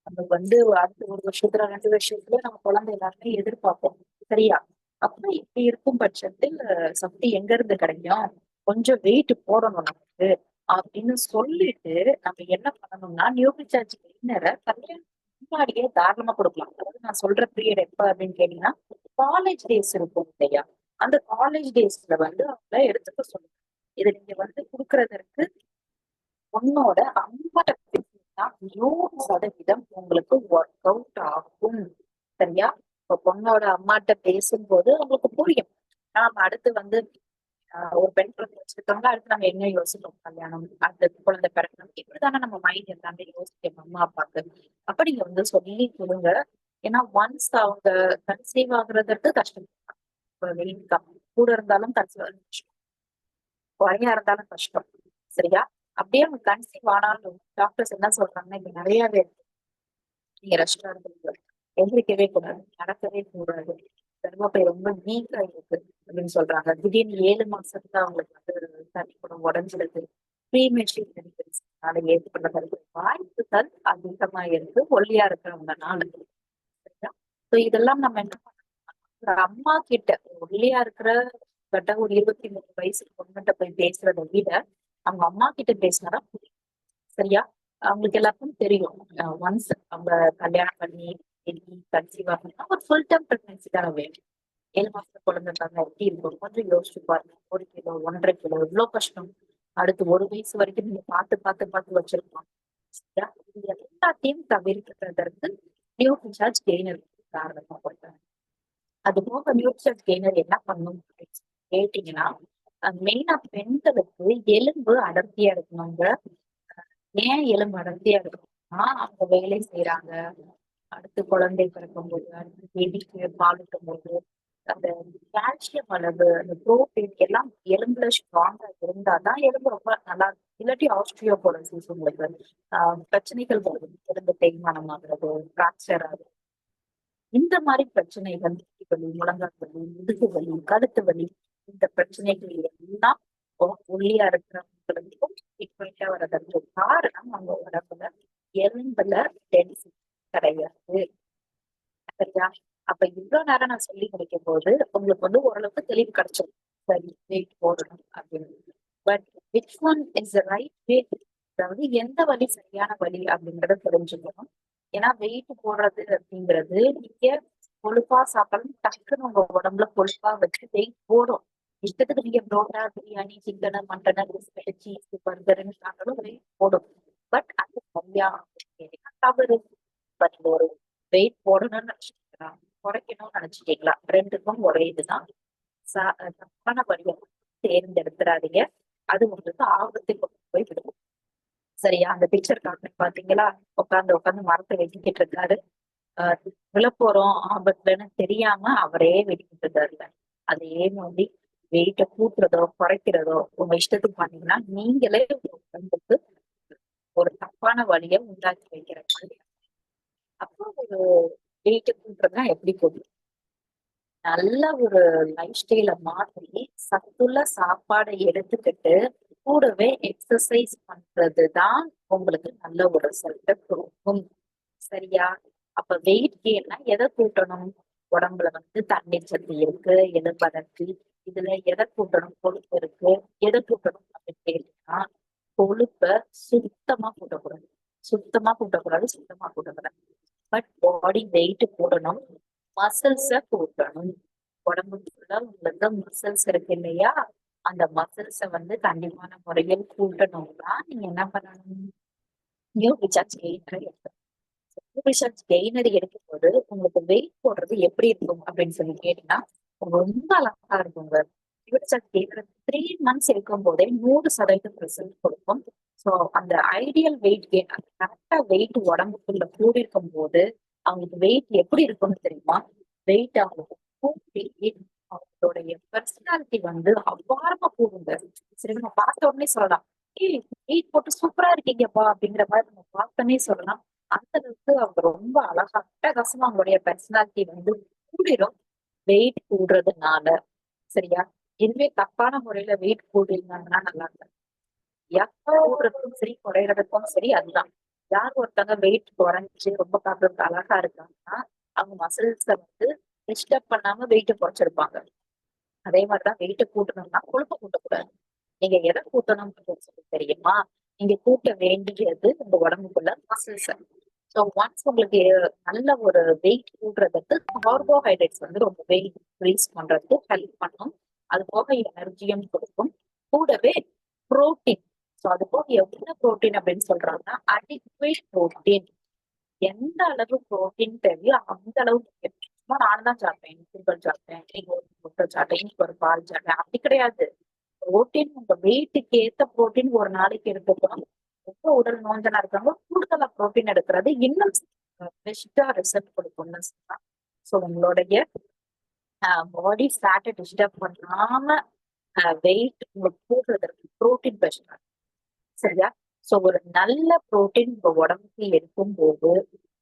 நமக்கு வந்து அடுத்த ஒரு வருஷத்துல 2 வருஷத்துல நம்ம குழந்தை எல்லாருமே எதிர்பார்ப்போம். சரியா? அப்ப இப்படி இருக்கும் பட்சத்தில் சக்தி எங்க இருந்து கிடைக்கும்? கொஞ்சம் வெயிட் போடணும் நமக்கு அப்படின்னு சொல்லிட்டு நம்ம என்ன பண்ணணும்னா நியூட்ரிசார்ஜ் ட்ரெயினரை கல்யாணம் முன்னாடியே தாராளமா கொடுக்கலாம். அதாவது நான் சொல்ற பீரியட் எப்ப அப்படின்னு கேட்டீங்கன்னா, காலேஜ் டேஸ் இருக்கும் இல்லையா? அந்த காலேஜ் டேஸ்ல வந்து அவங்கள எடுத்துக்க சொல்லுங்க. இதை நீங்க வந்து கொடுக்கறதற்கு உன்னோட அம்மாட்ட பேசினா 100% உங்களுக்கு ஒர்க் அவுட் ஆகும். சரியா? இப்ப பொண்ணோட அம்மாட்ட பேசும்போது உங்களுக்கு புரியும். நாம அடுத்து வந்து ஒரு பெண் குழந்தை வச்சிருக்கோம்னா அடுத்து நம்ம என்ன யோசிப்போம்? கல்யாணம், அடுத்து குழந்தை பிறக்கணும். இப்படித்தானே நம்ம மைண்ட் எல்லாமே யோசிக்கும் அம்மா அப்பாக்கு. அப்ப நீங்க வந்து சொல்லி கொடுங்க. ஏன்னா ஒன்ஸ் அவங்க கன்சீவ் ஆகுறதுக்கு கஷ்டம். வெயிட் கம்மி கூட இருந்தாலும் கன்சீவ் கஷ்டம், குறையா இருந்தாலும் கஷ்டம். சரியா? அப்படியே அவங்க கன்சீவ் ஆனாலும் டாக்டர்ஸ் என்ன சொல்றாங்கன்னா, இப்ப நிறையவே இருக்கு. நீங்க ரெஸ்டாரண்ட் எந்திரிக்கவே கூடாது, நடக்கவே கூடாது, கர்ப்பப்பை ரொம்ப வீக்கா இருக்கு அப்படின்னு சொல்றாங்க. திடீர்னு 7 மாசத்துல அவங்களுக்கு வந்து தனி குடம் உடஞ்சிடுது. ப்ரீமெச்சூர் டெலிவரிஸ்னால ஏற்படுறதற்கு வாய்ப்புகள் அதிகமா இருக்கு ஒல்லியா இருக்கிறவங்கனால. சரியா? சோ இதெல்லாம் நம்ம என்ன பண்ணணும்? ஒரு அம்மா கிட்ட ஒல்லியா இருக்கிற கிட்ட ஒரு 23 வயசு பொண்ணுகிட்ட போய் பேசுறதை விட அவங்க அம்மா கிட்ட பேசினாதான் புரியும். சரியா? அவங்களுக்கு எல்லாருக்கும் தெரியும். ஒன்ஸ் அவங்க கல்யாணம் பண்ணி கன்சீவ் ஆகணும்னா ஒரு ஃபுல் டைம் பிரெக்னன்சி தானே வேணும். 7 மாசத்துல குழந்தை தாங்க எப்படி இருக்கும்? கொஞ்சம் யோசிச்சு பாருங்க. 1 கிலோ 1,5 கிலோ எவ்வளவு கஷ்டம். அடுத்து 1 வயசு வரைக்கும் நீங்க பார்த்து வச்சிருப்பாங்க. சரியா? இது எல்லாத்தையும் தவிர்க்கிறதற்கு நியூட்ரிசார்ஜ் கெய்னர் காரணமா போட்டாங்க. அது போக நியூட்ரிஷன் கெய்னர் என்ன பண்ணும் அப்படின்னு சொல்லி கேட்டீங்கன்னா, மெயினா பெண்களுக்கு எலும்பு அடர்த்தியா இருக்கணுங்க. ஏன் எலும்பு அடர்த்தியா இருக்கணும்னா, அவங்க வேலை செய்யறாங்க, அடுத்து குழந்தை பிறக்கும்போது, அடுத்து பேபிக்கு பாலூட்டும் போது, அந்த கால்சியம் அளவு, அந்த புரோட்டீன் எல்லாம் எலும்புல ஸ்ட்ராங்கா இருந்தாதான் எலும்பு ரொம்ப நல்லா இருக்கும். இல்லாட்டி ஆஸ்ட்ரியோபோரோசிஸ் உங்களுக்கு பிரச்சனைகள் வரும். எலும்பு தேய்மானம் ஆகுறது, பிராக்சர் ஆகுது. இந்த மாதிரி பிரச்சனைகள் வலி, முழங்கால் வலி, முதுகு வலி, கழுத்து வலி, இந்த பிரச்சனைகள் எல்லாம் ஒல்லியா இருக்கிறவங்களுக்கும் ஃப்ரீக்வெண்டா வர்றதுக்கு காரணம் அவங்க உடம்புல எலும்புல டென்சிட்டி கிடையாது. சரியா? அப்ப இவ்வளவு நேரம் நான் சொல்லி முடிக்கும் போது உங்களுக்கு வந்து ஓரளவுக்கு தெளிவு கிடைச்சிடும். சரி வெயிட் போடணும் அப்படின்னு. But which one is the right way? அதாவது எந்த வழி சரியான வழி அப்படிங்கறத தெரிஞ்சுக்கணும். ஏன்னா வெயிட் போடுறது அப்படிங்கிறது நீங்க கொழுப்பா சாப்பிடணும் டக்குன்னு உங்க உடம்புல கொழுப்பா வச்சு வெயிட் போடும். இஷ்டத்துக்கு நீங்க புரோட்டா பிரியாணி சிக்கனு மட்டனு சீஸ் பர்கர்ன்னு சாப்பிட்டாலும் வெயிட் போடும். பட் அது சரியா அப்படின்னு கேட்டீங்கன்னா தவறு. பட் ஒரு வெயிட் போடணும்னு நினைச்சிட்டீங்களா குறைக்கணும்னு நினைச்சிட்டீங்களா ரெண்டுக்கும் ஒரே இதுதான். தப்பான வழியை தேர்ந்தெடுத்துறாதீங்க. அது உங்களுக்கு ஆபத்தை கொண்டு போய் விடும். சரியா? அந்த பிக்சர் காட்டுறேன் பாத்தீங்களா? உட்காந்து உட்காந்து மரத்தை வெட்டிக்கிட்டு இருக்காரு. ஆஹ் விழப்போறோம் ஆபத்துலன்னு தெரியாம அவரே வெட்டிக்கிட்டு இருக்காருல்ல. அதே மாதிரி வெயிட்ட கூட்டுறதோ குறைக்கிறதோ உங்க இஷ்டத்துக்கு பண்ணீங்கன்னா நீங்களே உங்க உடம்புக்கு ஒரு தப்பான வழியை உண்டாக்கி வைக்கிற மாதிரி. அப்போ ஒரு வெயிட்ட கூட்டுறதுனா எப்படி கூடும்? நல்ல ஒரு லைஃப் ஸ்டைல மாத்தி சத்துள்ள சாப்பாடை எடுத்துக்கிட்டு கூடவே எக்ஸசைஸ் பண்றதுதான் உங்களுக்கு நல்ல ஒரு ரிசல்ட்டை கொடுக்கும். சரியா? அப்ப வெயிட் கெயின்னா எதை கூட்டணும்? உடம்புல வந்து தண்ணீர் சத்து இருக்கு, எதிர்பார்ப்பு இதுல எதை கூட்டணும்? கொழுப்பு இருக்கு. எதை கூட்டணும் அப்படின்னு கேட்டீங்கன்னா கொழுப்பை சுத்தமா கூட்டக்கூடாது. சுத்தமா கூட்டக்கூடாது. பட் பாடி வெயிட் கூடணும். மசில்ஸ கூட்டணும். உடம்புக்குள்ள உங்களுக்கு மசில்ஸ் இருக்கு இல்லையா? அந்த மசில்ஸ வந்து கண்டிப்பான முறையில் கூட்டணும்னா நீங்க என்ன பண்ணணும்? நியூ ரிசார்ஜ் கெயினர் எடுக்கணும். நியூ ரிசார்ஜ் கெயினர் எடுக்கும்போது உங்களுக்கு வெயிட் போடுறது எப்படி இருக்கும் அப்படின்னு சொல்லி கேட்டீங்கன்னா ரொம்ப அழகா இருக்குங்க. நியூ ரிசார்ஜ் கெயினர் 3 months இருக்கும் போதே 100% ரிசல்ட் கொடுக்கும். ஸோ அந்த ஐடியல் வெயிட் கெயின் அந்த கரெக்டா வெயிட் உடம்புக்குள்ள கூடியிருக்கும் போது அவங்களுக்கு வெயிட் எப்படி இருக்கும்னு தெரியுமா? வெயிட் அவங்களுக்கு கூட்டி அவங்களுடைய பர்சனாலிட்டி வந்து அபாரமா கூடுங்க. சரி நம்ம பார்த்த உடனே சொல்லலாம், ஏய் வெயிட் போட்டு சூப்பரா இருக்கீங்கப்பா அப்படிங்கிற மாதிரி நம்ம பார்த்தோன்னே சொல்லலாம். அந்த அளவுக்கு அவங்க ரொம்ப அழகா அட்டகாசமா அவங்களுடைய பர்சனாலிட்டி வந்து கூடிரும் வெயிட் கூடுறதுனால. சரியா? இதுவே தப்பான முறையில வெயிட் கூட்டிருந்தாங்கன்னா நல்லா இருக்காது. கூடுறதுக்கும் சரி குறையறதுக்கும் சரி அதுதான். யார் ஒருத்தங்க வெயிட் குறைஞ்சு ரொம்ப பார்க்கறதுக்கு அழகா இருக்காங்கன்னா அவங்க மசில்ஸ வந்து டிஸ்டர்ப் பண்ணாம வெயிட் குறைச்சிருப்பாங்க. அதே மாதிரிதான் வெயிட்ட கூட்டணும்னா கொழுப்பை கூட்டக்கூடாது. நீங்க எதை கூட்டணும் அப்படின்னு சொல்லி தெரியுமா? நீங்க கூட்ட வேண்டியது உங்க உடம்புக்குள்ள மசில்ஸ். ஸோ ஒன்ஸ் உங்களுக்கு நல்ல ஒரு வெயிட் கூட்டுறதுக்கு கார்போஹைட்ரேட்ஸ் வந்து ரொம்ப வெயிட் இன்க்ரீஸ் பண்றதுக்கு ஹெல்ப் பண்ணும். அது போக எனர்ஜியும் கொடுக்கும். கூடவே புரோட்டீன். ஸோ அது போக எவ்வளவு புரோட்டீன் அப்படின்னு சொல்றாங்கன்னா அடிக்வேட் புரோட்டீன். எந்த அளவு புரோட்டீன் தேவையோ அந்த அளவுக்கு சும்மா நானும் தான் சாப்பிட்டேன் சிம்பிள் சாப்பிட்டேன் இன்னைக்கு ஒரு முட்டை சாப்பிட்டேன் இன்னைக்கு ஒரு பால் சாப்பிட்டேன் அப்படி கிடையாது. புரோட்டீன் உங்க வெயிட்டுக்கு ஏத்த புரோட்டீன் ஒரு நாளைக்கு எடுத்துக்கணும். ரொம்ப உடல் நோஞ்சலா இருக்காங்க கூடுதலா புரோட்டீன் எடுக்கிறது இன்னும் பெஸ்டா ரிசல்ட் கொடுக்கும்னு சொல்லலாம். ஸோ உங்களுடைய பாடி ஃபேட்டை டிஸ்டர்ப் பண்ணாம வெயிட் உங்களுக்கு கூடுறதுக்கு புரோட்டீன் பெஸ்டா. சரியா? சோ ஒரு நல்ல புரோட்டீன் உங்க உடம்புக்கு எடுக்கும் போது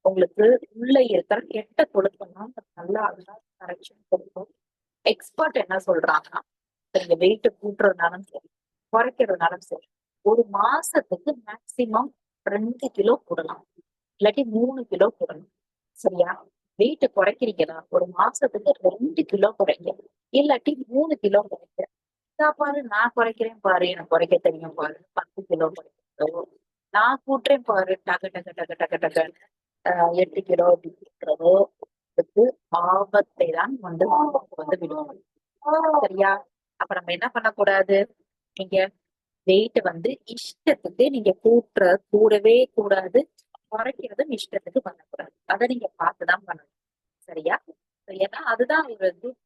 உங்களுக்கு உள்ள இருக்கிற கெட்ட கொழுப்பெல்லாம் நல்லா அழகா கரெக்ஷன் கொடுக்கும். எக்ஸ்பர்ட் என்ன சொல்றாங்கன்னா நீங்க வெயிட் கூட்டுறதுனாலும் சரி குறைக்கிறதுனாலும் சரி ஒரு மாசத்துக்கு மேக்சிமம் 2 கிலோ கூடலாம். இல்லாட்டி 3 கிலோ கூடணும். சரியா? வெயிட் குறைக்கிறீங்களா ஒரு மாசத்துக்கு 2 கிலோ குறைங்க. இல்லாட்டி 3 கிலோ குறைங்க. பாரு நான் குறைக்கிறேன் பாரு எனக்கு குறைக்க தெரியும் பாரு 10 கிலோ குறைக்கிறதோ நான் கூட்டுறேன் பாரு டக டக டக டக டகன்னு 8 கிலோ அப்படி கூட்டுறதோ அதுக்கு ஆபத்தை தான் வந்து வந்து விடும். சரியா? அப்ப நம்ம என்ன பண்ணக்கூடாது? நீங்க வெயிட் வந்து இஷ்டத்துக்கு நீங்க கூடவே கூடாது. குறைக்கிறதும் இஷ்டத்துக்கு பண்ணக்கூடாது. அதை நீங்க பார்த்துதான் பண்ணணும். சரியா? ஏன்னா அதுதான் ஒரு குட்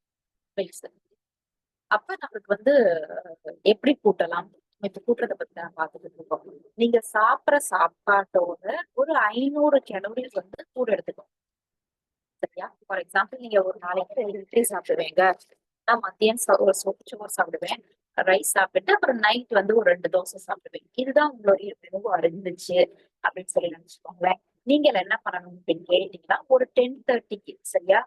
வைஸ். அப்ப நம்மளுக்கு வந்து எப்படி கூட்டலாம்? இப்ப கூட்டுறத பத்தி நான் பார்த்துட்டு இருக்கோம். நீங்க சாப்பிடுற சாப்பாட்டோட ஒரு 500 கலோரிஸ் வந்து கூட எடுத்துக்கணும். சரியா? ஃபார் எக்ஸாம்பிள் நீங்க ஒரு நாளைக்கு 2 இட்லி சாப்பிடுவீங்க. நான் மதியம் ஒரு சோறு சாப்பிடுவேன். ரைஸ் சாப்பிட்டு அப்புறம் நைட் வந்து ஒரு 2 தோசை சாப்பிடுவேன். இதுதான் உங்களுடைய மெனுவா இருந்துச்சு அப்படின்னு சொல்லி நினைச்சுக்கோங்களேன். நீங்க என்ன பண்ணணும் அப்படின்னு கேட்டீங்கன்னா ஒரு 10:30க்கு சரியா?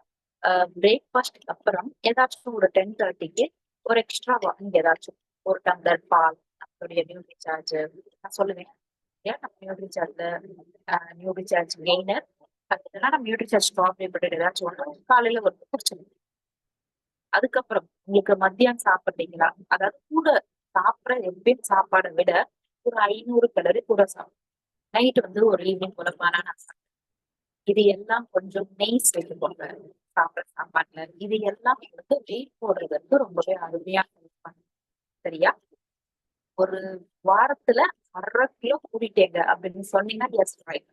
பிரேக்ஃபாஸ்ட்க்கு அப்புறம் ஏதாச்சும் ஒரு 10:30க்கு ஒரு எக்ஸ்ட்ராவா நீங்க ஏதாச்சும் ஒரு டம்ளர் பால் நம்மளுடைய நியூட்ரி சார்ஜ் நான் சொல்லுவேன். ஏன் நம்ம நியூட்ரி சார்ஜ் கெய்னர் அதுனா நம்ம நியூட்ரி சார்ஜ் ஸ்ட்ராபெரி பட்டேட் ஏதாச்சும் ஒண்ணு காலையில ஒரு குடிச்சிருங்க. அதுக்கப்புறம் உங்களுக்கு மத்தியானம் சாப்பிட்டீங்களா? அதாவது கூட சாப்பிடுற எப்பயும் சாப்பாடை விட ஒரு 500 கலோரி கூட சாப்பிடும். நைட் வந்து ஒரு ஈவினிங் போல பனானா சாப்பிடும். இது எல்லாம் கொஞ்சம் நெய் சேர்த்துக்கோங்க சாப்பிட்ற சாப்பாட்டுல. இது எல்லாம் உங்களுக்கு வெயிட் போடுறதுக்கு ரொம்பவே அருமையா help பண்ணும். சரியா? ஒரு வாரத்துல 1/2 கிலோ கூட்டிட்டேங்க அப்படின்னு சொன்னீங்கன்னா எஸ் ரைட்.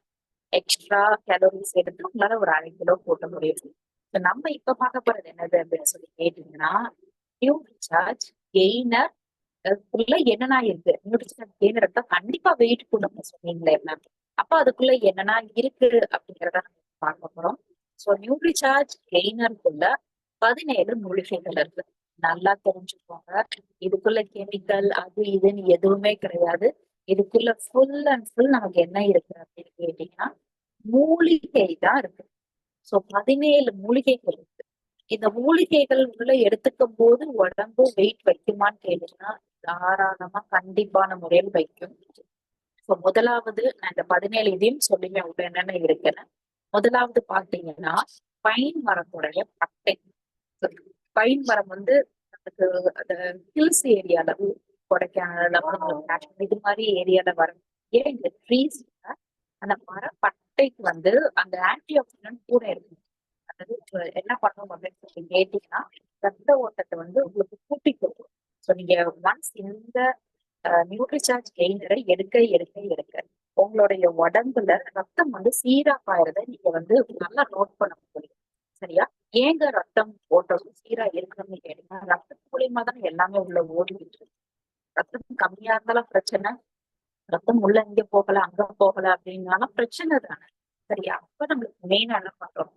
எக்ஸ்ட்ரா கேலரிஸ் எடுத்து உங்களால ஒரு 1/2 கிலோ போட்ட முடியும். இப்ப நம்ம இப்ப பார்க்க போறது என்னது அப்படின்னு சொல்லி கேட்டீங்கன்னா, நியூட்ரிசார்ஜ் கெய்னர் உள்ள என்னென்ன இருக்கு? நியூட்ரிஷன் கெய்னர் கண்டிப்பா வெயிட் கூடும் சொன்னீங்களே மேம். அப்ப அதுக்குள்ள என்னென்ன இருக்கு அப்படிங்கறத நம்ம பார்க்க போறோம். சோ நியூட்ரிசார்ஜ் கெய்னருக்குள்ள 17 மூலிகைகள் இருக்கு. நல்லா தெரிஞ்சுக்கோங்க. இதுக்குள்ள கெமிக்கல் அது இதுன்னு எதுவுமே கிடையாது. இதுக்குள்ள ஃபுல் அண்ட் ஃபுல் நமக்கு என்ன இருக்கு அப்படின்னு கேட்டீங்கன்னா மூலிகை தான் இருக்கு. சோ 17 மூலிகைகள் இருக்கு. இந்த மூலிகைகள் உள்ள எடுத்துக்கும் போது உடம்பு வெயிட் வைக்குமான்னு கேட்டீங்கன்னா தாராளமா கண்டிப்பான முறையில் வைக்கும். இப்போ முதலாவது நான் இந்த 17 இதையும் சொல்லுவேன் உள்ள என்னென்ன இருக்குன்னு. முதலாவது பாத்தீங்கன்னா பைன் மரத்துடைய பட்டை. பைன் மரம் வந்து நமக்கு அந்த ஹில்ஸ் ஏரியால கொடைக்கானல் அப்புறம் இது மாதிரி ஏரியால வர ஏன் இந்த ட்ரீஸ் அந்த மர பட்டைக்கு வந்து அந்த ஆன்டி ஆக்சிடென்ட் கூட இருக்கு. அதாவது என்ன பண்ணும் அப்படின்னு சொல்லி கேட்டீங்கன்னா ரத்த ஓட்டத்தை வந்து உங்களுக்கு கூட்டி கொடுக்கும். ஸோ நீங்க ஒன்ஸ் இந்த நியூட்ரிசார்ஜ் கெய்னரை எடுக்க எடுக்க எடுக்க உங்களுடைய உடம்புல ரத்தம் வந்து சீரா பாயறத நீங்க வந்து நல்லா நோட் பண்ண முடியும். சரியா? ஏங்க ரத்தம் ஓட்டம் சீரா இருக்கணும்னு கேட்டீங்கன்னா ரத்தத்து மூலியமா தான் எல்லாமே உள்ள ஓடிக்கிட்டு இருக்கு. ரத்தம் கம்மியா இருந்தாலும் பிரச்சனை, ரத்தம் உள்ள இங்க போகல அங்க போகல அப்படின்னாலும் பிரச்சனை தானே. சரியா? அப்ப நம்மளுக்கு மெயினா என்ன பண்றோம்?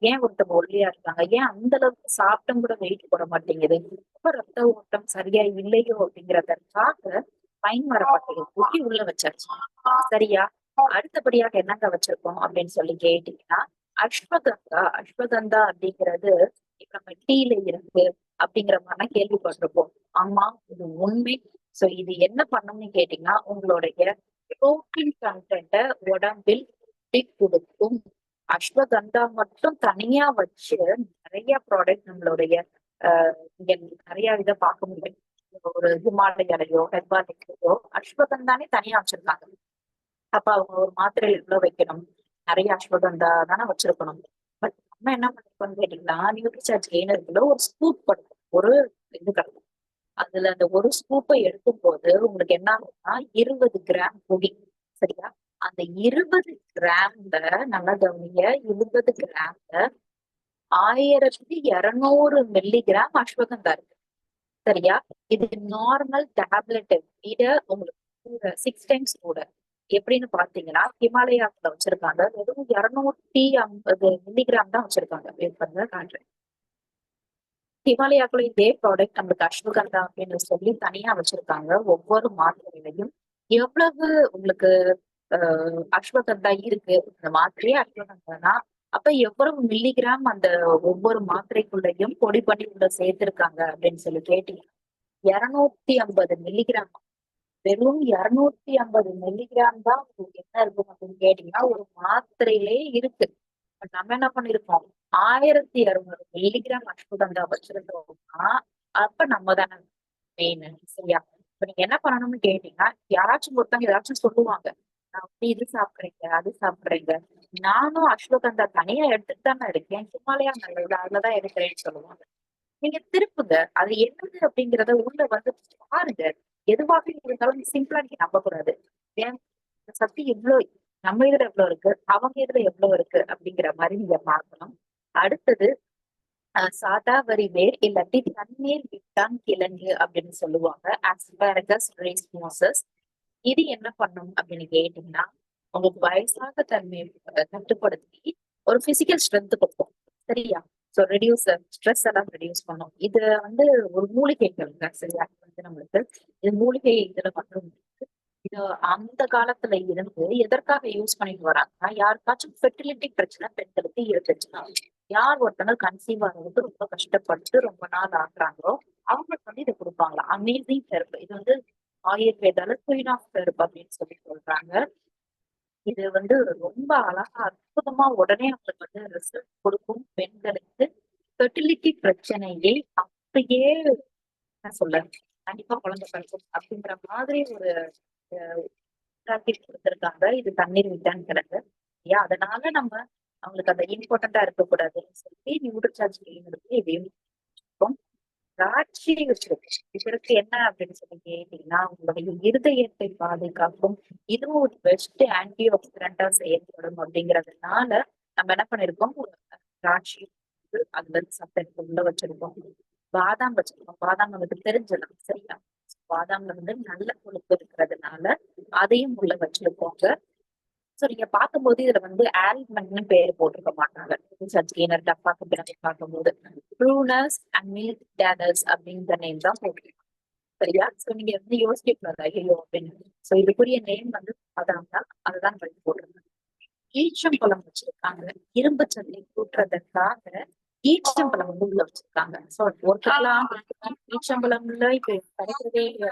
ஏன் ஒருத்தவங்க ஒல்லியா இருக்காங்க, ஏன் அந்த அளவுக்கு சாப்பிட்டும் கூட வெயிட் போட மாட்டேங்குது, இப்ப ரத்த ஓட்டம் சரியா இல்லையோ அப்படிங்கறதற்காக பைன் மரப்பட்டையை தூக்கி உள்ள வச்சாச்சு. சரியா? அடுத்தபடியாக என்னங்க வச்சிருக்கோம் அப்படின்னு சொல்லி கேட்டீங்கன்னா அஸ்வகந்தா. அஸ்வகந்தா அப்படிங்கிறது இப்ப நம்ம டீல இருக்கு அப்படிங்கிற மாதிரி கேள்விப்பட்டிருப்போம். ஆமா, இது உண்மை. சோ இது என்ன பண்ணும்னு கேட்டீங்கன்னா உங்களுடைய புரோட்டீன் கண்டென்ட்டை உடம்பில் கொடுக்கும். அஸ்வகந்தா மட்டும் தனியா வச்சு நிறைய ப்ராடக்ட் நம்மளுடைய இங்க நிறைய இதை பார்க்க முடியும். ஒரு ஹிமாலயாலையோ ஹெர்பாலிக்லையோ அஸ்வகந்தானே தனியா வச்சிருக்காங்க. அப்ப அவங்க ஒரு மாத்திரையில எவ்வளவு வைக்கணும், நிறைய அஸ்வகந்தா தானே வச்சிருக்கணும். பட் நம்ம என்ன பண்ணிருக்கோம்னு கேட்டீங்கன்னா நியூட்ரிசார்ஜ் கெய்னருக்குள்ள ஒரு ஸ்கூப் பண்ணும், ஒரு இது கிடைக்கும். அதுல அந்த ஒரு ஸ்கூப்பை எடுக்கும் போது உங்களுக்கு என்ன ஆகும்னா 20 கிராம் பொடி. சரியா? அந்த 20 கிராம்ல நல்லா கவனிங்க, 20 கிராம்ல 1200 மில்லிகிராம் அஸ்வகந்தா இருக்கு. சரியா? இது நார்மல் டேப்லெட் விட உங்களுக்கு 6 டைம்ஸ் கூட. எப்படின்னு பாத்தீங்கன்னா ஹிமாலயாஸ்ல வச்சிருக்காங்க வெறும் 250 மில்லிகிராம் தான் வச்சிருக்காங்க. வெயிட் பண்ணுங்க காட்டுறேன். ஹிமாலயாக்குள்ள இதே ப்ராடக்ட் நம்மளுக்கு அஸ்வகந்தா அப்படின்னு சொல்லி தனியா வச்சிருக்காங்க. ஒவ்வொரு மாத்திரையிலையும் எவ்வளவு உங்களுக்கு அஸ்வகந்தா இருக்கு, இந்த மாத்திரையே அஸ்வகந்தானா அப்ப எவ்வளவு மில்லிகிராம் அந்த ஒவ்வொரு மாத்திரைக்குள்ளயும் பொடி பண்ணி உள்ள சேர்த்திருக்காங்க அப்படின்னு சொல்லி கேட்டீங்கன்னா 250 மில்லிகிராம். வெறும் 250 மில்லிகிராம் தான் உங்களுக்கு என்ன இருக்கும் அப்படின்னு கேட்டீங்கன்னா ஒரு மாத்திரையிலே இருக்கு. நம்ம என்ன பண்ணிருக்கோம், 1200 மில்லிகிராம் அஸ்வகந்தா வச்சிருந்தோம்னா அப்ப நம்ம தானே மெயின். சரியா? இப்ப நீங்க என்ன பண்ணணும்னு கேட்டீங்கன்னா யாராச்சும் ஒருத்தவங்க ஏதாச்சும் சொல்லுவாங்க, நான் வந்து இது சாப்பிடுறீங்க அது சாப்பிடுறீங்க, நானும் அஸ்வகந்தா தனியா எடுத்துட்டு தானே இருக்கேன், ஹிமாலயா நல்லது அதுலதான் எடுக்கிறேன்னு சொல்லுவாங்க. நீங்க திருப்புங்க, அது என்னது அப்படிங்கறத உள்ள வந்து பாருங்க. எதுவாக இருந்தாலும் சிம்பிளா நீங்க நம்ப கூடாது. ஏன் சக்தி எவ்வளவு நம்ம இதுல எவ்வளவு இருக்கு, அவங்க இதுல எவ்வளவு இருக்கு அப்படிங்கிற மாதிரி நீங்க பார்க்கணும். அடுத்தது சாதாவரி வேர் இல்லாட்டி தண்ணீர் விட்டான் கிழங்கு அப்படின்னு சொல்லுவாங்க. ஆஸ்பாரகஸ் ரேஸ்மோசஸ். இது என்ன பண்ணும் அப்படின்னு கேட்டீங்கன்னா உங்களுக்கு வயசாக தன்மையை கட்டுப்படுத்தி ஒரு பிசிக்கல் ஸ்ட்ரென்த் கொடுக்கும். சரியா? ஸோ ரெடியூஸ் ஸ்ட்ரெஸ் எல்லாம் ரெடியூஸ் பண்ணும். இது வந்து ஒரு மூலிகைகள் சரியா வந்து நம்மளுக்கு இது மூலிகை இதுல மட்டும் இது அந்த காலத்துல இருந்து எதற்காக யூஸ் பண்ணிட்டு வராங்கன்னா யாருக்காச்சும் ஃபெர்டிலிட்டி பிரச்சனை பெண்களுக்கு இருந்துச்சுன்னா, யார் ஒருத்தங்க கன்சீவ் ஆகிறதுக்கு ரொம்ப கஷ்டப்பட்டு ரொம்ப நாள் ஆகுறாங்களோ அவங்களுக்கு வந்து இதை கொடுப்பாங்களா. Amazing herb. இது வந்து ஆயுர்வேதால குயின் ஆஃப் ஹெர்ப் அப்படின்னு சொல்லி சொல்றாங்க. இது வந்து ரொம்ப அழகா அற்புதமா உடனே அவங்களுக்கு வந்து ரிசல்ட் கொடுக்கும். பெண்களுக்கு ஃபெர்டிலிட்டி பிரச்சனையை அப்படியே என்ன சொல்ல கண்டிப்பா குழந்தை பிறக்கும் அப்படிங்கிற மாதிரி ஒரு கொடுத்திருக்காங்க. இது தண்ணீர் விட்டான் கிழங்கு. அதனால நம்ம அவங்களுக்கு அந்த இம்பார்ட்டண்டா இருக்கக்கூடாதுன்னு சொல்லி நியூட்ரல் சார்ஜ் கெயின் இதையும் திராட்சை வச்சிருக்கு. இதற்கு என்ன அப்படின்னு சொல்லி கேட்டீங்கன்னா, உங்களுடைய இருதயத்தை பாதுகாக்கும். இதுவும் ஒரு பெஸ்ட் ஆன்டி ஆக்சிடென்டா செயல்படும் அப்படிங்கறதுனால நம்ம என்ன பண்ணிருக்கோம், திராட்சை அது வந்து சப்ஜெக்ட் உள்ள வச்சிருக்கோம். பாதாம் வச்சிருக்கோம். பாதாம் நமக்கு தெரிஞ்சது சரியா. பாதாம்ல வந்து நல்ல கொழுப்பு இருக்கிறதுனால அதையும் உள்ள வச்சிருக்கோங்க. சோ நீங்க பார்க்கும்போது இதுல வந்து ஆல்மண்ட்னு பேர் போட்டிருக்க மாட்டாங்க. சர்ச் கெய்னர் டப்பாக்கு பின்னாடி பார்க்கும்போது ப்ரூனஸ் அண்ட் மில்க் டேனர்ஸ் அப்படின்ற நேம் தான் போட்டிருக்கோம். சரியா? சோ நீங்க வந்து யோசிக்கக்கூடாது ஐயோ அப்படின்னு. சோ இதுக்குரிய நேம் வந்து பாதாம் தான். அதுதான் வந்து போட்டிருக்காங்க. ஈச்சம்பழம் வச்சிருக்காங்க. இரும்பு சத்தை கூட்டுறதற்காக ஈச்சம்பழம் வந்து உள்ள வச்சிருக்காங்க. சோ ஒருத்தர்லாம் ஈச்சம்பழம்ல இப்ப கிடைக்கிறதே இல்ல.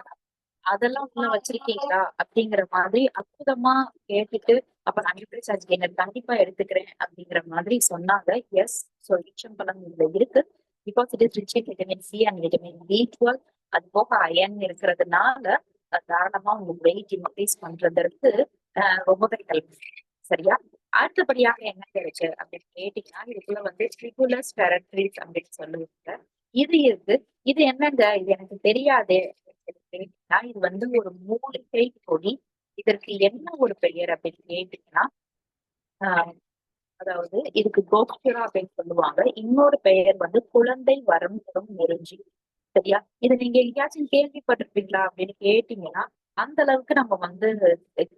அதெல்லாம் உள்ள வச்சிருக்கீங்களா அப்படிங்கிற மாதிரி அற்புதமா கேட்டுட்டு அப்ப நான் நியூட்ரி சார்ஜ் கெய்னர் கண்டிப்பா எடுத்துக்கிறேன் அப்படிங்கிற மாதிரி சொன்னாங்க. எஸ், சோ ஈச்சம்பழம் இதுல இருக்கு. Because it is rich in vitamin C and vitamin B12. அது போக அயன் இருக்கிறதுனால தாராளமா உங்களுக்கு வெயிட் இன்க்ரீஸ் பண்றதற்கு ரொம்பவே ஹெல்ப். சரியா? அடுத்தபடியாக என்ன இருக்கு அப்படின்னு கேட்டீங்கன்னா, இதுக்குள்ள வந்து ட்ரிபுலஸ் டெரட்ரிஸ் அப்படின்னு சொல்லுவாங்க. இது இருக்கு. இது என்னங்க, இது எனக்கு தெரியாதே அப்படின்னு கேட்டீங்கன்னா, இது வந்து ஒரு மூலிகை பொடி. இதற்கு என்ன ஒரு பெயர் அப்படின்னு கேட்டீங்கன்னா, ஆஹ் அதாவது இதுக்கு கோக்சுரா அப்படின்னு சொல்லுவாங்க. இன்னொரு பெயர் வந்து குழந்தை வரம் தரும் நெருஞ்சி. சரியா? இது நீங்க எங்கேயாச்சும் கேள்விப்பட்டிருப்பீங்களா அப்படின்னு கேட்டீங்கன்னா, அந்த அளவுக்கு நம்ம வந்து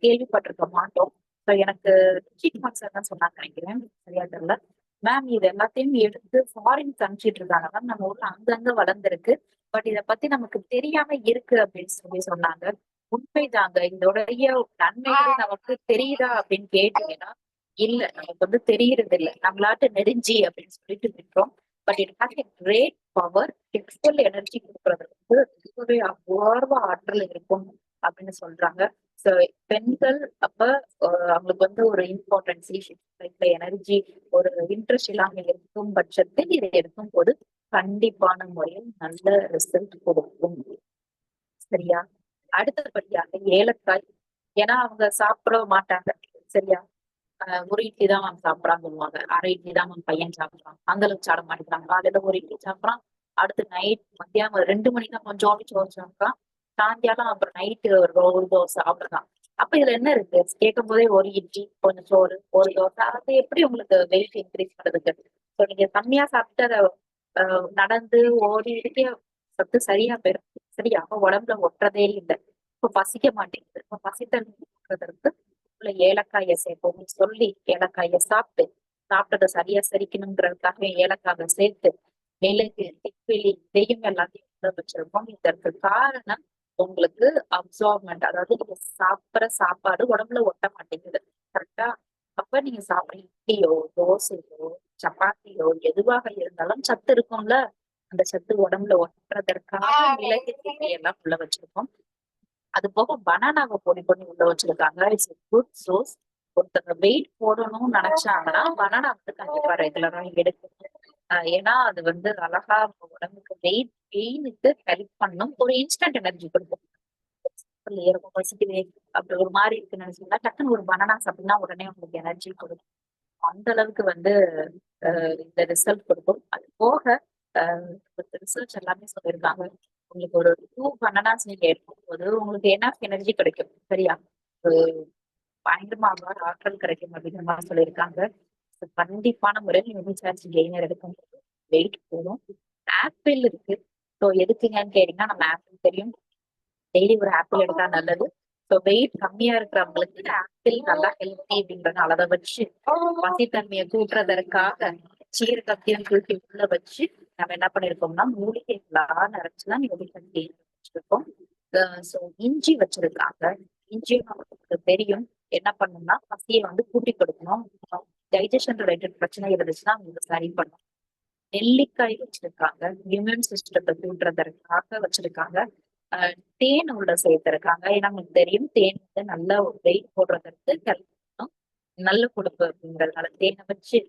கேள்விப்பட்டிருக்க மாட்டோம். இப்ப எனக்கு சீஃப் மாஸ்டர் தான் சொன்னாங்க நினைக்கிறேன். சரியா தெரியல. மேம் இது எல்லாத்தையும் எடுத்து ஃபாரின் அனுப்பிச்சிட்டு இருக்காங்க மேம். நம்ம ஊர்ல அங்கங்க வளர்ந்துருக்கு. பட் இத பத்தி நமக்கு தெரியாம இருக்கு அப்படின்னு சொல்லி சொன்னாங்க. உண்மைதாங்க. இதோடைய நன்மைகள் நமக்கு தெரியுதா அப்படின்னு கேட்டீங்கன்னா, இல்ல நமக்கு வந்து தெரியறது இல்ல. நம்மளாட்ட நெருஞ்சி அப்படின்னு சொல்லிட்டு விட்டோம். But it has a great power. Sexual energy கொடுக்கறதுக்கு ரொம்பவே அபூர்வ ஆற்றல் இருக்கும் அப்படின்னு சொல்றாங்க. சோ பெண்கள் அப்ப அவங்களுக்கு வந்து ஒரு இம்பார்ட்டன்சி எனர்ஜி ஒரு இன்ட்ரெஸ்ட் இல்லாம இருக்கும் பட்சத்தில் இதை எடுக்கும் போது கண்டிப்பான முறையில் நல்ல ரிசல்ட் கொடுக்கும். சரியா? அடுத்தபடியாக ஏலக்காய். ஏன்னா அவங்க சாப்பிட மாட்டாங்க. சரியா? ஒரு இட்லி தான் மேம் சாப்பிடறான்னு சொல்லுவாங்க. அரை இட்லி தான் மேம் பையன் சாப்பிடுறான். அந்த அளவுக்கு சாப்பிட மாட்டேங்கிறாங்க. காலையில ஒரு இட்லி சாப்பிடுறான். அடுத்து நைட் மத்தியானம் 2 மணிக்கு தான் கொஞ்சோண்டு சோறு சாப்பிடுறான். சாயங்காலம் அப்புறம் நைட்டு ஒரு தோசை சாப்பிடுறான். அப்ப இதுல என்ன இருக்கு? கேட்கும் போதே ஒரு இட்லி, கொஞ்சம் சோறு, ஒரு தோசை. அது எப்படி உங்களுக்கு வெயிட் இன்க்ரீஸ் பண்றதுக்கு? சோ நீங்க கம்மியா சாப்பிட்டு அதை நடந்து ஓடி இருக்க சத்து சரியா போயிடும். சரியா? அப்ப உடம்புல ஒட்டுறதே இல்லை. இப்ப பசிக்க மாட்டேங்குது. இப்ப பசித்தற்கு உள்ள ஏலக்காயை சேர்ப்போம் சொல்லி ஏலக்காயை சாப்பிட்டதை சரியா செரிக்கணுங்கிறதுக்காக ஏலக்காயை சேர்த்து மிளகு, திப்பிலி, இதையும் எல்லாத்தையும் உள்ள வச்சிருக்கோம். இதற்கு காரணம் உங்களுக்கு அப்சார்ப்மெண்ட், அதாவது நீங்க சாப்பிடுற சாப்பாடு உடம்புல ஒட்ட மாட்டேங்குது. கரெக்டா? அப்ப நீங்க சாப்பிடுற இட்லியோ, தோசையோ, சப்பாத்தியோ எதுவாக இருந்தாலும் சத்து இருக்கும்ல. அந்த சத்து உடம்புல ஒட்டுறதற்காக மிளகு, திப்பிலி எல்லாம் உள்ள வச்சிருக்கோம். அது போக பனானாவை பொடி பண்ணி உள்ள வச்சிருக்காங்க. It's good source. ஒருத்தங்க வெயிட் போடணும்னு நினைச்சாங்கன்னா பனானா வந்து கண்டிப்பா ரெகுலரா எடுக்கணும். ஏன்னா அது வந்து அழகா உடம்புக்கு வெயிட் கெயினுக்கு ஹெல்ப் பண்ணும். ஒரு இன்ஸ்டன்ட் எனர்ஜி கொடுக்கும். இருக்கும் பசிக்குது அப்படி ஒரு மாதிரி இருக்குன்னு நினைச்சீங்கன்னா டக்குன்னு ஒரு பனானா சாப்பிட்டா உடனே உங்களுக்கு எனர்ஜி கொடுக்கும். அந்த அளவுக்கு வந்து இந்த ரிசல்ட் கொடுக்கும். அது போக ரிசர்ச் எல்லாமே சொல்லியிருக்காங்க. உங்களுக்கு ஒரு 2 பனானாஸ் நீங்க எடுக்கும்போது உங்களுக்கு என்ன எனர்ஜி கிடைக்கும். சரியா? ஒரு பயங்கரமாக ஆற்றல் கிடைக்கும் அப்படிங்கிற மாதிரி சொல்லியிருக்காங்க. கண்டிப்பான முறையில் யூனிசார்ஜ் கெய்னர் எடுக்கும்போது வெயிட் போடும். ஆப்பிள் இருக்கு. ஸோ எதுக்குங்கன்னு கேட்டீங்கன்னா, நம்ம ஆப்பிள் தெரியும் டெய்லி ஒரு ஆப்பிள் எடுத்தா நல்லது. ஸோ வெயிட் கம்மியா இருக்கிறவங்களுக்கு ஆப்பிள் நல்லா ஹெல்த்தி அப்படின்றத அளவை வச்சு பசித்தன்மையை கூட்டுறதற்காக சீரகத்தையும் தூக்கி உள்ள வச்சு நம்ம என்ன பண்ணிருக்கோம்னா மூலிகைகளா நிறைச்சுதான் யோகிசக்தி வச்சிருக்கோம். ஸோ இஞ்சி வச்சிருக்காங்க. இஞ்சியும் நமக்கு தெரியும் என்ன பண்ணணும்னா பசியை வந்து கூட்டி கொடுக்கணும். டைஜஷன் ரிலேட்டட் பிரச்சனை இருந்துச்சுன்னா உங்களுக்கு சரி பண்ணும். நெல்லிக்காய் வச்சிருக்காங்க. இம்யூன் சிஸ்டத்தை கூட்டுறதற்காக வச்சிருக்காங்க. தேன் உள்ள சேர்த்திருக்காங்க. ஏன்னா நமக்கு தெரியும் தேன் வந்து நல்ல ஒரு வெயிட் போடுறதற்கு ஹெல்ப் பண்ணும். நல்ல கொழுப்பு அப்படிங்கறதுனால தேனை வச்சு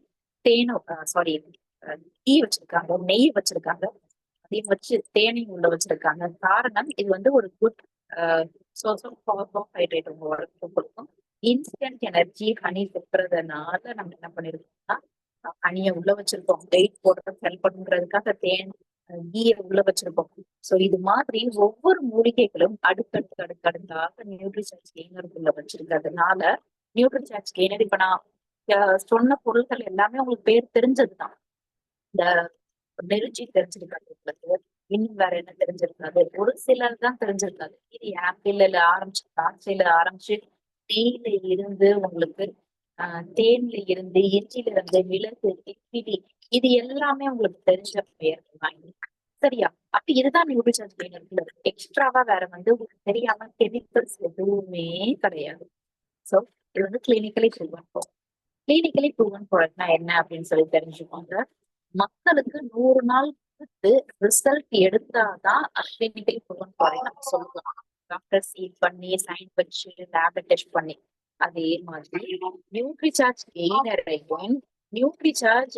தேனும் சாரி டீ வச்சிருக்காங்க, நெய் வச்சிருக்காங்க. அதையும் வச்சு தேனையும் உள்ள வச்சிருக்காங்க. காரணம் இது வந்து ஒரு குட் சோர்ஸ் ஆஃப் கார்போஹைட்ரேட் உங்க உடம்புக்கு கொடுக்கும். இன்ஸ்டன்ட் எனர்ஜி ஹனி சுத்துறதுனால நம்ம என்ன பண்ணிருக்கோம்னா ஹனியை உள்ள வச்சிருக்கோம். வெயிட் போடுறதுக்கு ஹெல்ப் பண்ணுங்கிறதுக்காக தேன் கீயை உள்ள வச்சிருக்கோம். சோ இது மாதிரி ஒவ்வொரு மூலிகைகளும் அடுத்தடுத்தாக நியூட்ரிஷன்ஸ் கெய்னருக்குள்ள வச்சிருக்கிறதுனால நியூட்ரிஷன்ஸ் கெய்னர் இப்ப நான் சொன்ன பொருட்கள் எல்லாமே உங்களுக்கு பேர் தெரிஞ்சதுதான். இந்த நெருஞ்சி தெரிஞ்சிருக்காது உங்களுக்கு, இன்னும் வேற என்ன தெரிஞ்சிருக்காது, ஒரு சிலர் தான் தெரிஞ்சிருக்காது. இது ஆப்பிள்ல ஆரம்பிச்சு, திராட்சையில ஆரம்பிச்சு, டீல இருந்து உங்களுக்கு தேன்ல இருந்து, இஞ்சில இருந்து, மிளகு, திப்பிலி, இது எல்லாமே உங்களுக்கு தெரிஞ்ச பெயர் தான். சரியா? அப்ப இதுதான் நியூட்ரிஷன் கெய்னர்ல எக்ஸ்ட்ராவா வேற வந்து உங்களுக்கு தெரியாம கெமிக்கல்ஸ் எதுவுமே கிடையாது. சோ இது வந்து கிளினிக்கலி ப்ரூவன் ப்ராடக்ட்னா என்ன அப்படின்னு சொல்லி தெரிஞ்சுக்கோங்க. மக்களுக்கு 100 நாள் கொடுத்து ரிசல்ட் எடுத்தாதான் கிளினிக்கலி ப்ரூவன் ப்ராடக்ட் நம்ம சொல்லுவோம். டாக்டர் சீல் பண்ணி சைன் வச்சு லேப்ல டெஸ்ட் பண்ணி. அதே மாதிரி நியூட்ரிசார்ஜ் கெய்னரையும் நியூட்ரிசார்ஜ்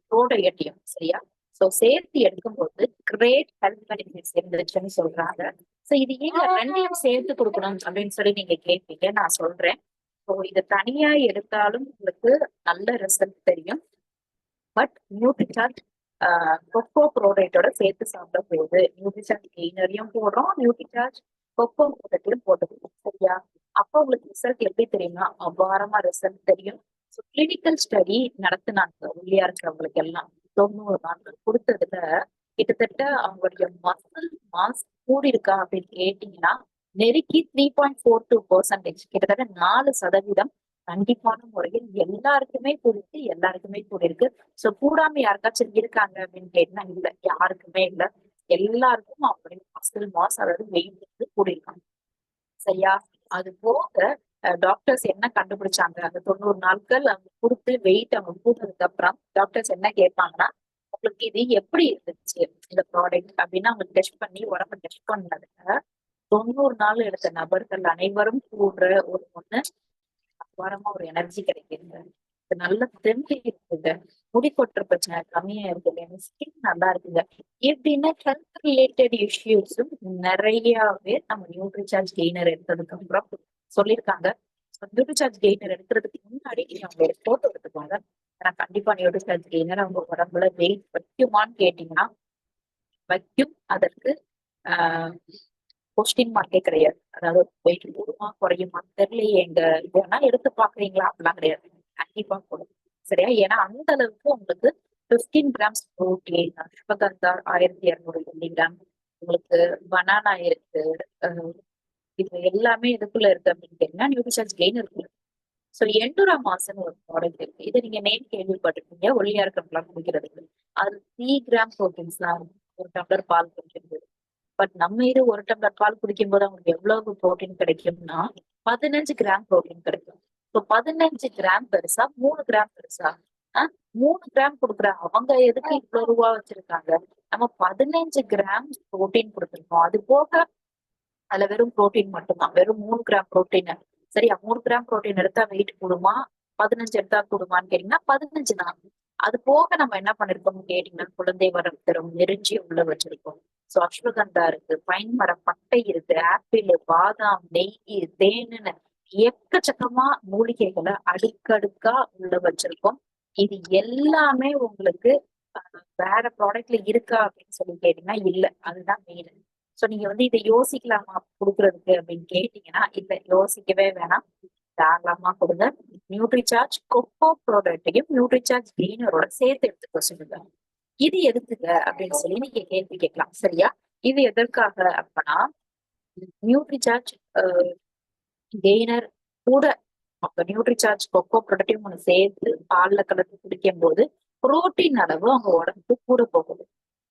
ப்ரோடயட்டையும் சரியா சோ சேர்த்து எடுக்கும்போது கிரேட் ஹெல்த் பெனிஃபிட்ஸ் இருந்துச்சுன்னு சொல்றாங்க. சோ இது ஏன் ரெண்டையும் சேர்த்து கொடுக்கணும் அப்படின்னு சொல்லி நீங்க கேட்பீங்க. நான் சொல்றேன். ஸோ இது தனியா எடுத்தாலும் உங்களுக்கு நல்ல ரிசல்ட் தெரியும். பட் நியூட்ரிசார்ஜ் கொக்கோ ப்ரோடக்டோட சேர்த்து சாப்பிட போகுது. நியூட்ரிசார்ஜ் கெய்னரையும் போடுறோம், நியூட்ரிசார்ஜ் கொக்கோ ப்ரோடக்டையும் போட்டுருக்கோம். சரியா? அப்போ உங்களுக்கு ரிசல்ட் எப்படி தெரியுமா? அபாரமா ரிசல்ட் தெரியும். ஸோ கிளினிக்கல் ஸ்டடி நடத்தினாங்க ஒல்லியா இருக்கிறவங்களுக்கு எல்லாம் 90 நாட்கள் கொடுத்ததுல கிட்டத்தட்ட அவங்களுடைய மசில் மாஸ் கூடி இருக்கா அப்படின்னு கேட்டீங்கன்னா நெருக்கி 3.42%, கிட்டத்தட்ட 4% கண்டிப்பான முறையில் எல்லாருக்குமே கூடியிருக்கு. சோ கூடாம யாருக்காச்சும் இருக்காங்க அப்படின்னு கேட்டா இல்ல, யாருக்குமே இல்ல. எல்லாருக்கும் அப்படி மசில் மாஸ் அதாவது வெயிட் வந்து கூடியிருக்காங்க. சரியா? அது போக டாக்டர்ஸ் என்ன கண்டுபிடிச்சாங்க, அந்த 90 நாட்கள் அவங்க கொடுத்து வெயிட் அவங்க கூட்டதுக்கு அப்புறம் டாக்டர்ஸ் என்ன கேட்பாங்கன்னா உங்களுக்கு இது எப்படி இருந்துச்சு இந்த ப்ராடக்ட் அப்படின்னு அவங்க டெஸ்ட் பண்ணி உடம்பு டெஸ்ட் பண்ணதுல 90 நாள் எடுத்த நபர்கள் அனைவரும் கூடுற ஒரு ஒண்ணு அபாரமா ஒரு எனர்ஜி கிடைக்குதுங்க. நல்ல தெம்பு இருக்குங்க. முடி கொட்டுற பிரச்சனை கம்மியா இருக்குங்க. ஸ்கின் நல்லா இருக்குங்க. எப்படின்னா ஹெல்த் ரிலேட்டட் இஷ்யூஸும் நிறையவே நம்ம நியூட்ரிசார்ஜ் கெய்னர் எடுத்ததுக்கு அப்புறம் சொல்லியிருக்காங்க. நியூட்ரிசார்ஜ் கெய்னர் எடுக்கிறதுக்கு முன்னாடி நீங்க அவங்களோட போட்டோ எடுத்துக்கோங்க. ஆனா கண்டிப்பா நியூட்ரிசார்ஜ் கெய்னர் அவங்க உடம்புல வெயிட் வைக்குமான்னு கேட்டீங்கன்னா வைக்கும். அதற்கு ஆஹ் கொஸ்டின் மார்க்கே கிடையாது. அதாவது வெயிட் கூடுமா குறையுமா தெரியலையே, எங்க வேணா எடுத்து பாக்குறீங்களா அப்படிலாம் கிடையாது. கண்டிப்பா போடும். சரியா? ஏன்னா அந்த அளவுக்கு உங்களுக்கு 15 கிராம்ஸ் புரோட்டீன், அஸ்வகந்தா 1200 மில்லிகிராம், உங்களுக்கு பனானா இருக்கு. இது எல்லாமே எதுக்குள்ள இருக்கு அப்படின்னு கேட்டீங்கன்னா நியூட்ரிஷன்ஸ் கெயின் இருக்கு. சோ எண்டூரா மாசன்னு ஒரு ப்ராடக்ட் இருக்கு. இதை நீங்க நேம் கேள்விப்பட்டிருக்கீங்க. ஒல்லியா இருக்கிறவங்களாம் குடிக்கிறதுக்கு. அது 3 கிராம் ப்ரோட்டீன்ஸ் தான் ஒரு டம்ளர் பால் குடிக்கிறது. பட் நம்ம இது ஒரு டம்ளர் பால் குடிக்கும் போது அவங்களுக்கு எவ்வளவு புரோட்டீன் கிடைக்கும்னா 15 கிராம் புரோட்டீன் கிடைக்கும். இப்போ 15 கிராம் பெருசா 3 கிராம் பெருசா? 3 கிராம் கொடுக்குற அவங்க எதுக்கு இவ்வளவு ரூபா வச்சிருக்காங்க? நம்ம 15 கிராம் புரோட்டீன் கொடுத்துருக்கோம். அது போக அதுல வெறும் புரோட்டீன் மட்டும்தான், வெறும் 3 கிராம் புரோட்டீன். சரியா? 3 கிராம் புரோட்டீன் எடுத்தா வெயிட் கூடுமா? 15 எடுத்தா கூடுமான்னு கேட்டீங்கன்னா 15 தான். அது போக நம்ம என்ன பண்ணிருக்கோம்னு கேட்டீங்கன்னா குழந்தை வரம் தரும் நெருஞ்சி உள்ள வச்சிருக்கோம். சோ அஸ்வகந்தா இருக்கு, பைன் மரம் பட்டை இருக்கு, ஆப்பிள், பாதாம், நெய், தேனுன்னு எக்கச்சக்கமா மூலிகைகளை அடுக்கடுக்கா உள்ள வச்சிருக்கோம். இது எல்லாமே உங்களுக்கு வேற ப்ராடக்ட்ல இருக்கா அப்படின்னு சொல்லி கேட்டீங்கன்னா இல்ல. அதுதான் மெயின். சோ நீங்க வந்து இதை யோசிக்கலாமா கொடுக்கறதுக்கு அப்படின்னு கேட்டீங்கன்னா இல்ல, யோசிக்கவே வேணாம். தாராளமா கொடுங்க. நியூட்ரிசார்ஜ் கொக்கோ ப்ராடக்ட்டையும் நியூட்ரிசார்ஜ் கெய்னரோட சேர்த்து எடுத்துக்க சொல்லுங்க. இது எதுக்குங்க அப்படின்னு சொல்லி நீங்க கேள்வி கேட்கலாம். சரியா? இது எதற்காக அப்படின்னா நியூட்ரிசார்ஜ் கெய்னர் கூட அப்ப நியூட்ரிசார்ஜ் கொக்கோ ப்ராடக்டையும் ஒண்ணு சேர்த்து பால்ல கலந்து குடிக்கும் போது புரோட்டீன் அளவு அவங்க உடம்புக்கு கூட போகுது.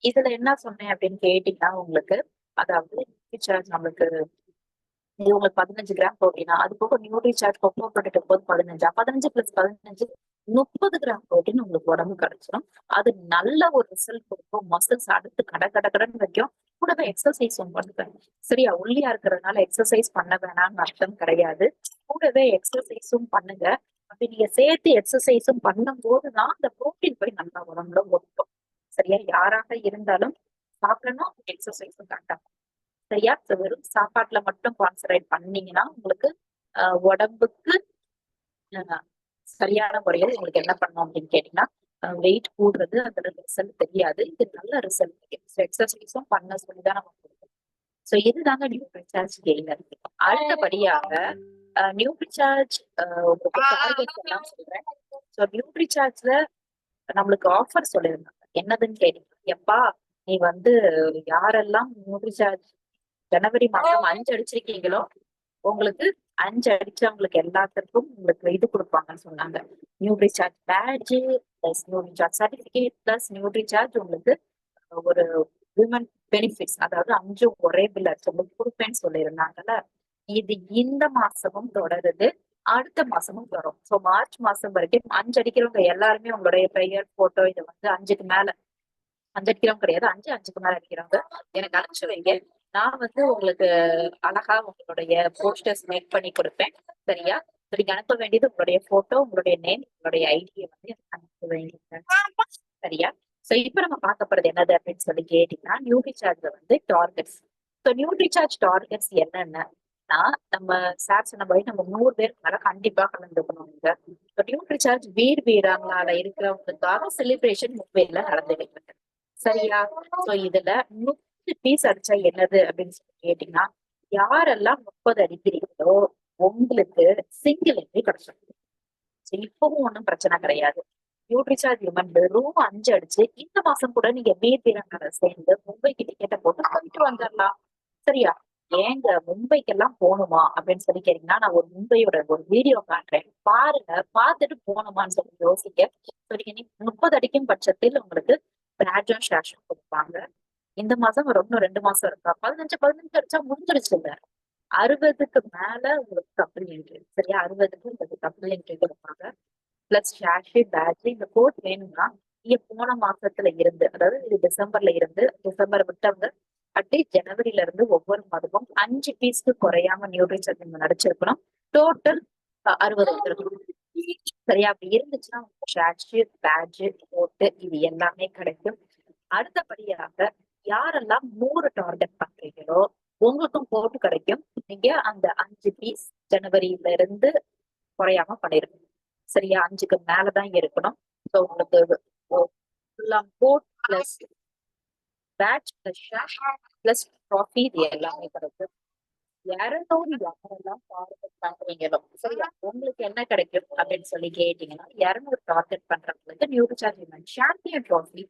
இதுல என்ன சொன்னேன் அப்படின்னு கேட்டீங்கன்னா உங்களுக்கு அதாவது நியூட்ரிசார்ஜ் நம்மளுக்கு இது உங்களுக்கு 15 கிராம் புரோட்டீனா, அது போக நியூட்ரிசார்ஜ் கொக்கோ ப்ராடக்ட் போது 15 பிளஸ் 15 30 கிராம் புரோட்டீன் உங்களுக்கு உடம்பு கிடைச்சிடும். அது நல்ல ஒரு ரிசல்ட் கொடுக்கும். மசில்ஸ் அடுத்து கடன் வைக்கும். கூடவே எக்ஸசைஸும் பண்ணுங்க. சரியா? ஒல்லியா இருக்கிறதுனால எக்ஸசைஸ் பண்ண வேணாம்னு அர்த்தம் கிடையாது. கூடவே எக்ஸசைஸும் பண்ணுங்க. அப்படி நீங்க சேர்த்து எக்ஸசைஸும் பண்ணும் போதுதான் அந்த புரோட்டீன் போய் நல்லா உடம்புல ஒட்டும். சரியா? யாராக இருந்தாலும் சாப்பிடணும், எக்ஸசைஸும் கரெக்டா. சரியா? வெறும் சாப்பாட்டுல மட்டும் கான்சன்ட்ரேட் பண்ணீங்கன்னா உங்களுக்கு உடம்புக்கு சரியான முறையில் உங்களுக்கு என்ன பண்ணணும் அப்படின்னு கேட்டீங்கன்னா வெயிட் கூடுறது அந்த ரிசல்ட் தெரியாது. இது நல்ல ரிசல்ட். எக்ஸசைஸும் பண்ண சொல்லிதான் நம்ம கொடுக்கணும். சோ இதுதாங்க நியூட்ரிசார்ஜ் கெய்னர். அடுத்தபடியாக நியூட்ரிசார்ஜ் உங்களுக்கு டார்கெட்ஸ் எல்லாம் சொல்றேன். சோ நியூட்ரிசார்ஜ்ல நம்மளுக்கு ஆஃபர் சொல்லியிருந்தாங்க. என்னதுன்னு கேட்டீங்கன்னா, எப்பா நீ வந்து யாரெல்லாம் நியூட்ரிசார்ஜ் ஜனவரி மாசம் 5 அடிச்சிருக்கீங்களோ உங்களுக்கு 5 அடிச்சவங்களுக்கு எல்லாத்துக்கும் உங்களுக்கு இது கொடுப்பாங்கன்னு சொன்னாங்க. Nutricharge badge plus Nutricharge certificate plus Nutricharge உங்களுக்கு ஒரு விமன் பெனிஃபிட்ஸ், அதாவது 5 ஒரே பில் அடிச்சவங்களுக்கு கொடுப்பேன்னு சொல்லியிருந்தாங்கல்ல. இது இந்த மாசமும் தொடருது, அடுத்த மாசமும் வரும். சோ மார்ச் மாசம் வரைக்கும் 5 அடிக்கிறவங்க எல்லாருமே உங்களுடைய பெயர் போட்டோ இதை வந்து 5க்கு மேல 5 அடிக்கிறவங்க கிடையாது, 5க்கு மேல அடிக்கிறவங்க எனக்கு அனுப்பிச்சு வைங்க. நான் வந்து உங்களுக்கு அழகா உங்களுடைய போஸ்டர்ஸ் மேக் பண்ணி கொடுப்பேன். சரியா? நீங்க அனுப்ப வேண்டியது உங்களுடைய போட்டோ, உங்களுடைய நேம், உங்களுடைய ஐடியை வந்து எனக்கு அனுப்ப வேண்டியது. சரியா? சோ இப்ப நம்ம பார்க்க போறது என்னது அப்படின்னு சொல்லி கேட்டீங்கன்னா, நியூட்ரிசார்ஜ்ல வந்து டார்கெட்ஸ். சோ நியூட்ரிசார்ஜ் டார்கெட்ஸ் என்னன்னா, நம்ம சார் சொன்னபடி நம்ம 100 பேருக்கு மேல கண்டிப்பா கலந்துக்கணும். இங்க நியூட்ரிசார்ஜ் வீர் வீராங்களால இருக்கிறவங்களுக்காக செலிப்ரேஷன் மும்பைல நடந்துகிட்டு இருக்கு. சரியா? சோ இதுல 30 பீஸ் அடிச்சா என்னது அப்படின்னு சொல்லி கேட்டீங்கன்னா, யாரெல்லாம் 30 அடிக்கிறீங்களோ உங்களுக்கு சிங்கிள் என்ட்ரி கிடைச்சிடும். இப்பவும் ஒண்ணும் பிரச்சனை கிடையாது. நியூட்ரிசார்ஜ் விமன் வெறும் 5 அடிச்சு இந்த மாசம் கூட நீங்க வீர் வீராங்கனை சேர்ந்து மும்பைக்கு டிக்கெட்டை போட்டு போயிட்டு வந்துடலாம். சரியா? ஏங்க மும்பைக்கெல்லாம் போகணுமா அப்படின்னு சொல்லி கேட்டீங்கன்னா, நான் ஒரு மும்பையோட ஒரு வீடியோ காட்டுறேன், பாருங்க. பார்த்துட்டு போகணுமான்னு சொல்லி யோசிக்க. நீங்க 30 அடிக்கும் பட்சத்தில் உங்களுக்கு பேட்ஜும் ஷேஷும் கொடுப்பாங்க. இந்த மாசம் இன்னும் 2 மாசம் இருக்கா, 15 அடிச்சா முடிஞ்சிருச்சு இல்ல. 60க்கு மேல உங்களுக்கு கப்பல் என்ட்ரி. சரியா? 60க்கு உங்களுக்கு கப்பல் என்ட்ரி கொடுப்பாங்க. Plus sash badge. இந்த கோட் வேணும்னா நீங்க போன மாசத்துல இருந்து, அதாவது இது டிசம்பர்ல இருந்து, டிசம்பர் விட்டவங்க அட்லீஸ்ட் ஜனவரில இருந்து ஒவ்வொரு மாதமும் 5 பீஸ்க்கு குறையாம நியூட்ரிசார்ஜ் நீங்க நடிச்சிருக்கணும். டோட்டல் 60 வந்துருக்கணும். சரியா? அப்படி இருந்துச்சுன்னா ஷேஷ் பேட்ஜ் கோட்டு இது எல்லாமே கிடைக்கும். அடுத்தபடியாக யாரெல்லாம் 100 டார்கெட் பண்றீங்களோ உங்களுக்கும் கோட்டு கிடைக்கும். நீங்க அந்த 5 பீஸ் ஜனவரியில இருந்து குறையாம பண்ணிருக்கணும். சரியா? 5க்கு மேலதான் இருக்கணும். சோ உங்களுக்கு code plus patch plus share plus trophy இது எல்லாமே கிடைக்கும். 200 யாரெல்லாம் டார்கெட் பண்றீங்களோ சரியா, உங்களுக்கு என்ன கிடைக்கும் அப்படின்னு சொல்லி கேட்டீங்கன்னா, 200 டார்கெட் பண்றவங்களுக்கு Nutricharge women champion trophy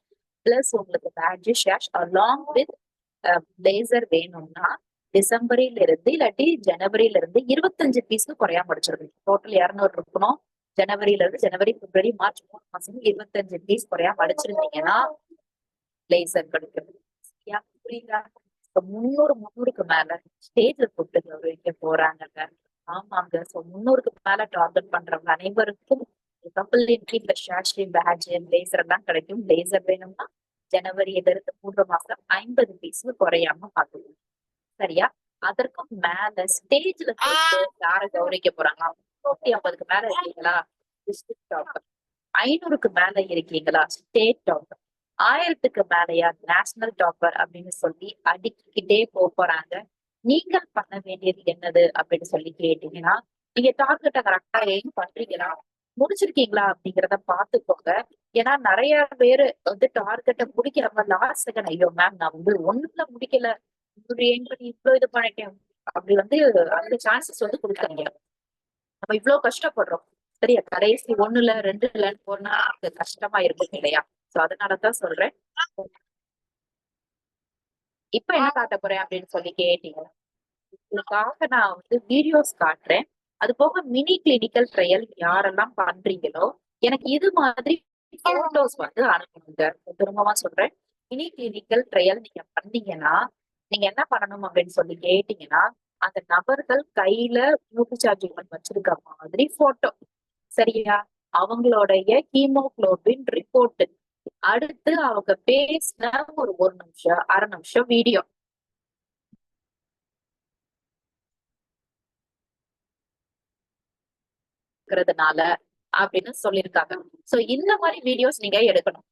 plus உங்களுக்கு badge share along with blazer வேணும்னா டிசம்பரில இருந்து இல்லாட்டி ஜனவரியில இருந்து 25 பீஸ்க்கு குறையாம முடிச்சிருக்கணும். டோட்டல் 200 இருக்கணும். ஜனவரியில இருந்து ஜனவரி, பிப்ரவரி, மார்ச் 3 மாசம் 25 பீஸ் குறையாம அடிச்சிருந்தீங்கன்னா பிளேசர் கிடைக்கும். புரியுதா? 300க்கு மேல ஸ்டேஜ்ல கூட்டு கௌரவிக்க போறாங்க. ஆமாங்க. சோ 300க்கு மேல டார்கெட் பண்றவங்க அனைவருக்கும் கப்பல் entry plus share badge blazer எல்லாம் கிடைக்கும். பிளேசர் வேணும்னா ஜனவரியில இருந்து 3 மாசம் 50 பீஸ் குறையாம பாத்துக்கணும். சரியா? அதற்கும் மேல ஸ்டேஜ்ல யார கௌரவிக்க போறாங்க? 150க்கு மேல இருக்கீங்களா டிஸ்ட்ரிக்ட் டாப்பர், 500க்கு மேல இருக்கீங்களா ஸ்டேட் டாப்பர், 1000க்கு மேலயா நேஷனல் டாப்பர் அப்படின்னு சொல்லி அடிக்கிட்டே போறாங்க. நீங்கள் பண்ண வேண்டியது என்னது அப்படின்னு சொல்லி கேட்டீங்கன்னா, நீங்க டார்கெட்டை கரெக்டா எய்ம் பண்றீங்களா, முடிச்சிருக்கீங்களா அப்படிங்கிறத பாத்துக்கோங்க. ஏன்னா நிறைய பேரு வந்து டார்கெட்டை முடிக்கிறவங்க லாஸ்ட் செகண்ட், ஐயோ மேம் நான் வந்து ஒண்ணுல முடிக்கல, இவ்வளவு இது பண்ணிட்டேன் அப்படி வந்து அந்த சான்சஸ் வந்து கொடுக்குறீங்க. நம்ம இவ்வளவு கஷ்டப்படுறோம் சரியா, கடைசி 1ல 2ல போனா அது கஷ்டமா இருக்கும் இல்லையா? சோ அதனாலதான் சொல்றேன். இப்ப என்ன காட்ட போறேன் அப்படின்னு சொல்லி கேட்டீங்க, உங்களுக்காக நான் வந்து வீடியோஸ் காட்டுறேன். அது போக மினி கிளினிக்கல் ட்ரையல் யாரெல்லாம் பண்றீங்களோ எனக்கு இது மாதிரி போட்டோஸ் வந்து அனுப்புங்க. திரும்பமா சொல்றேன், மினி கிளினிக்கல் ட்ரையல் நீங்க பண்ணீங்கன்னா நீங்க என்ன பண்ணணும் அப்படின்னு சொல்லி கேட்டீங்கன்னா, அந்த நபர்கள் கையில நியூட்ரிசார்ஜ் வச்சிருக்க மாதிரி போட்டோ. சரியா? அவங்களுடைய ஹீமோகுளோபின் ரிப்போர்ட், அடுத்து அவங்க பேசின ஒரு 1 நிமிஷம் 1/2 நிமிஷம் வீடியோ இருக்கிறதுனால அப்படின்னு சொல்லியிருக்காங்க. சோ இந்த மாதிரி வீடியோஸ் நீங்க எடுக்கணும்.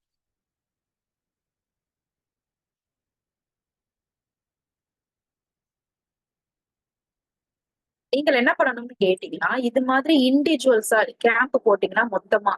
நீங்கள் என்ன பண்ணணும்னு கேட்டீங்கன்னா, இது மாதிரி இண்டிவிஜுவல்ஸா கேம்ப் போட்டீங்கன்னா மொத்தமா,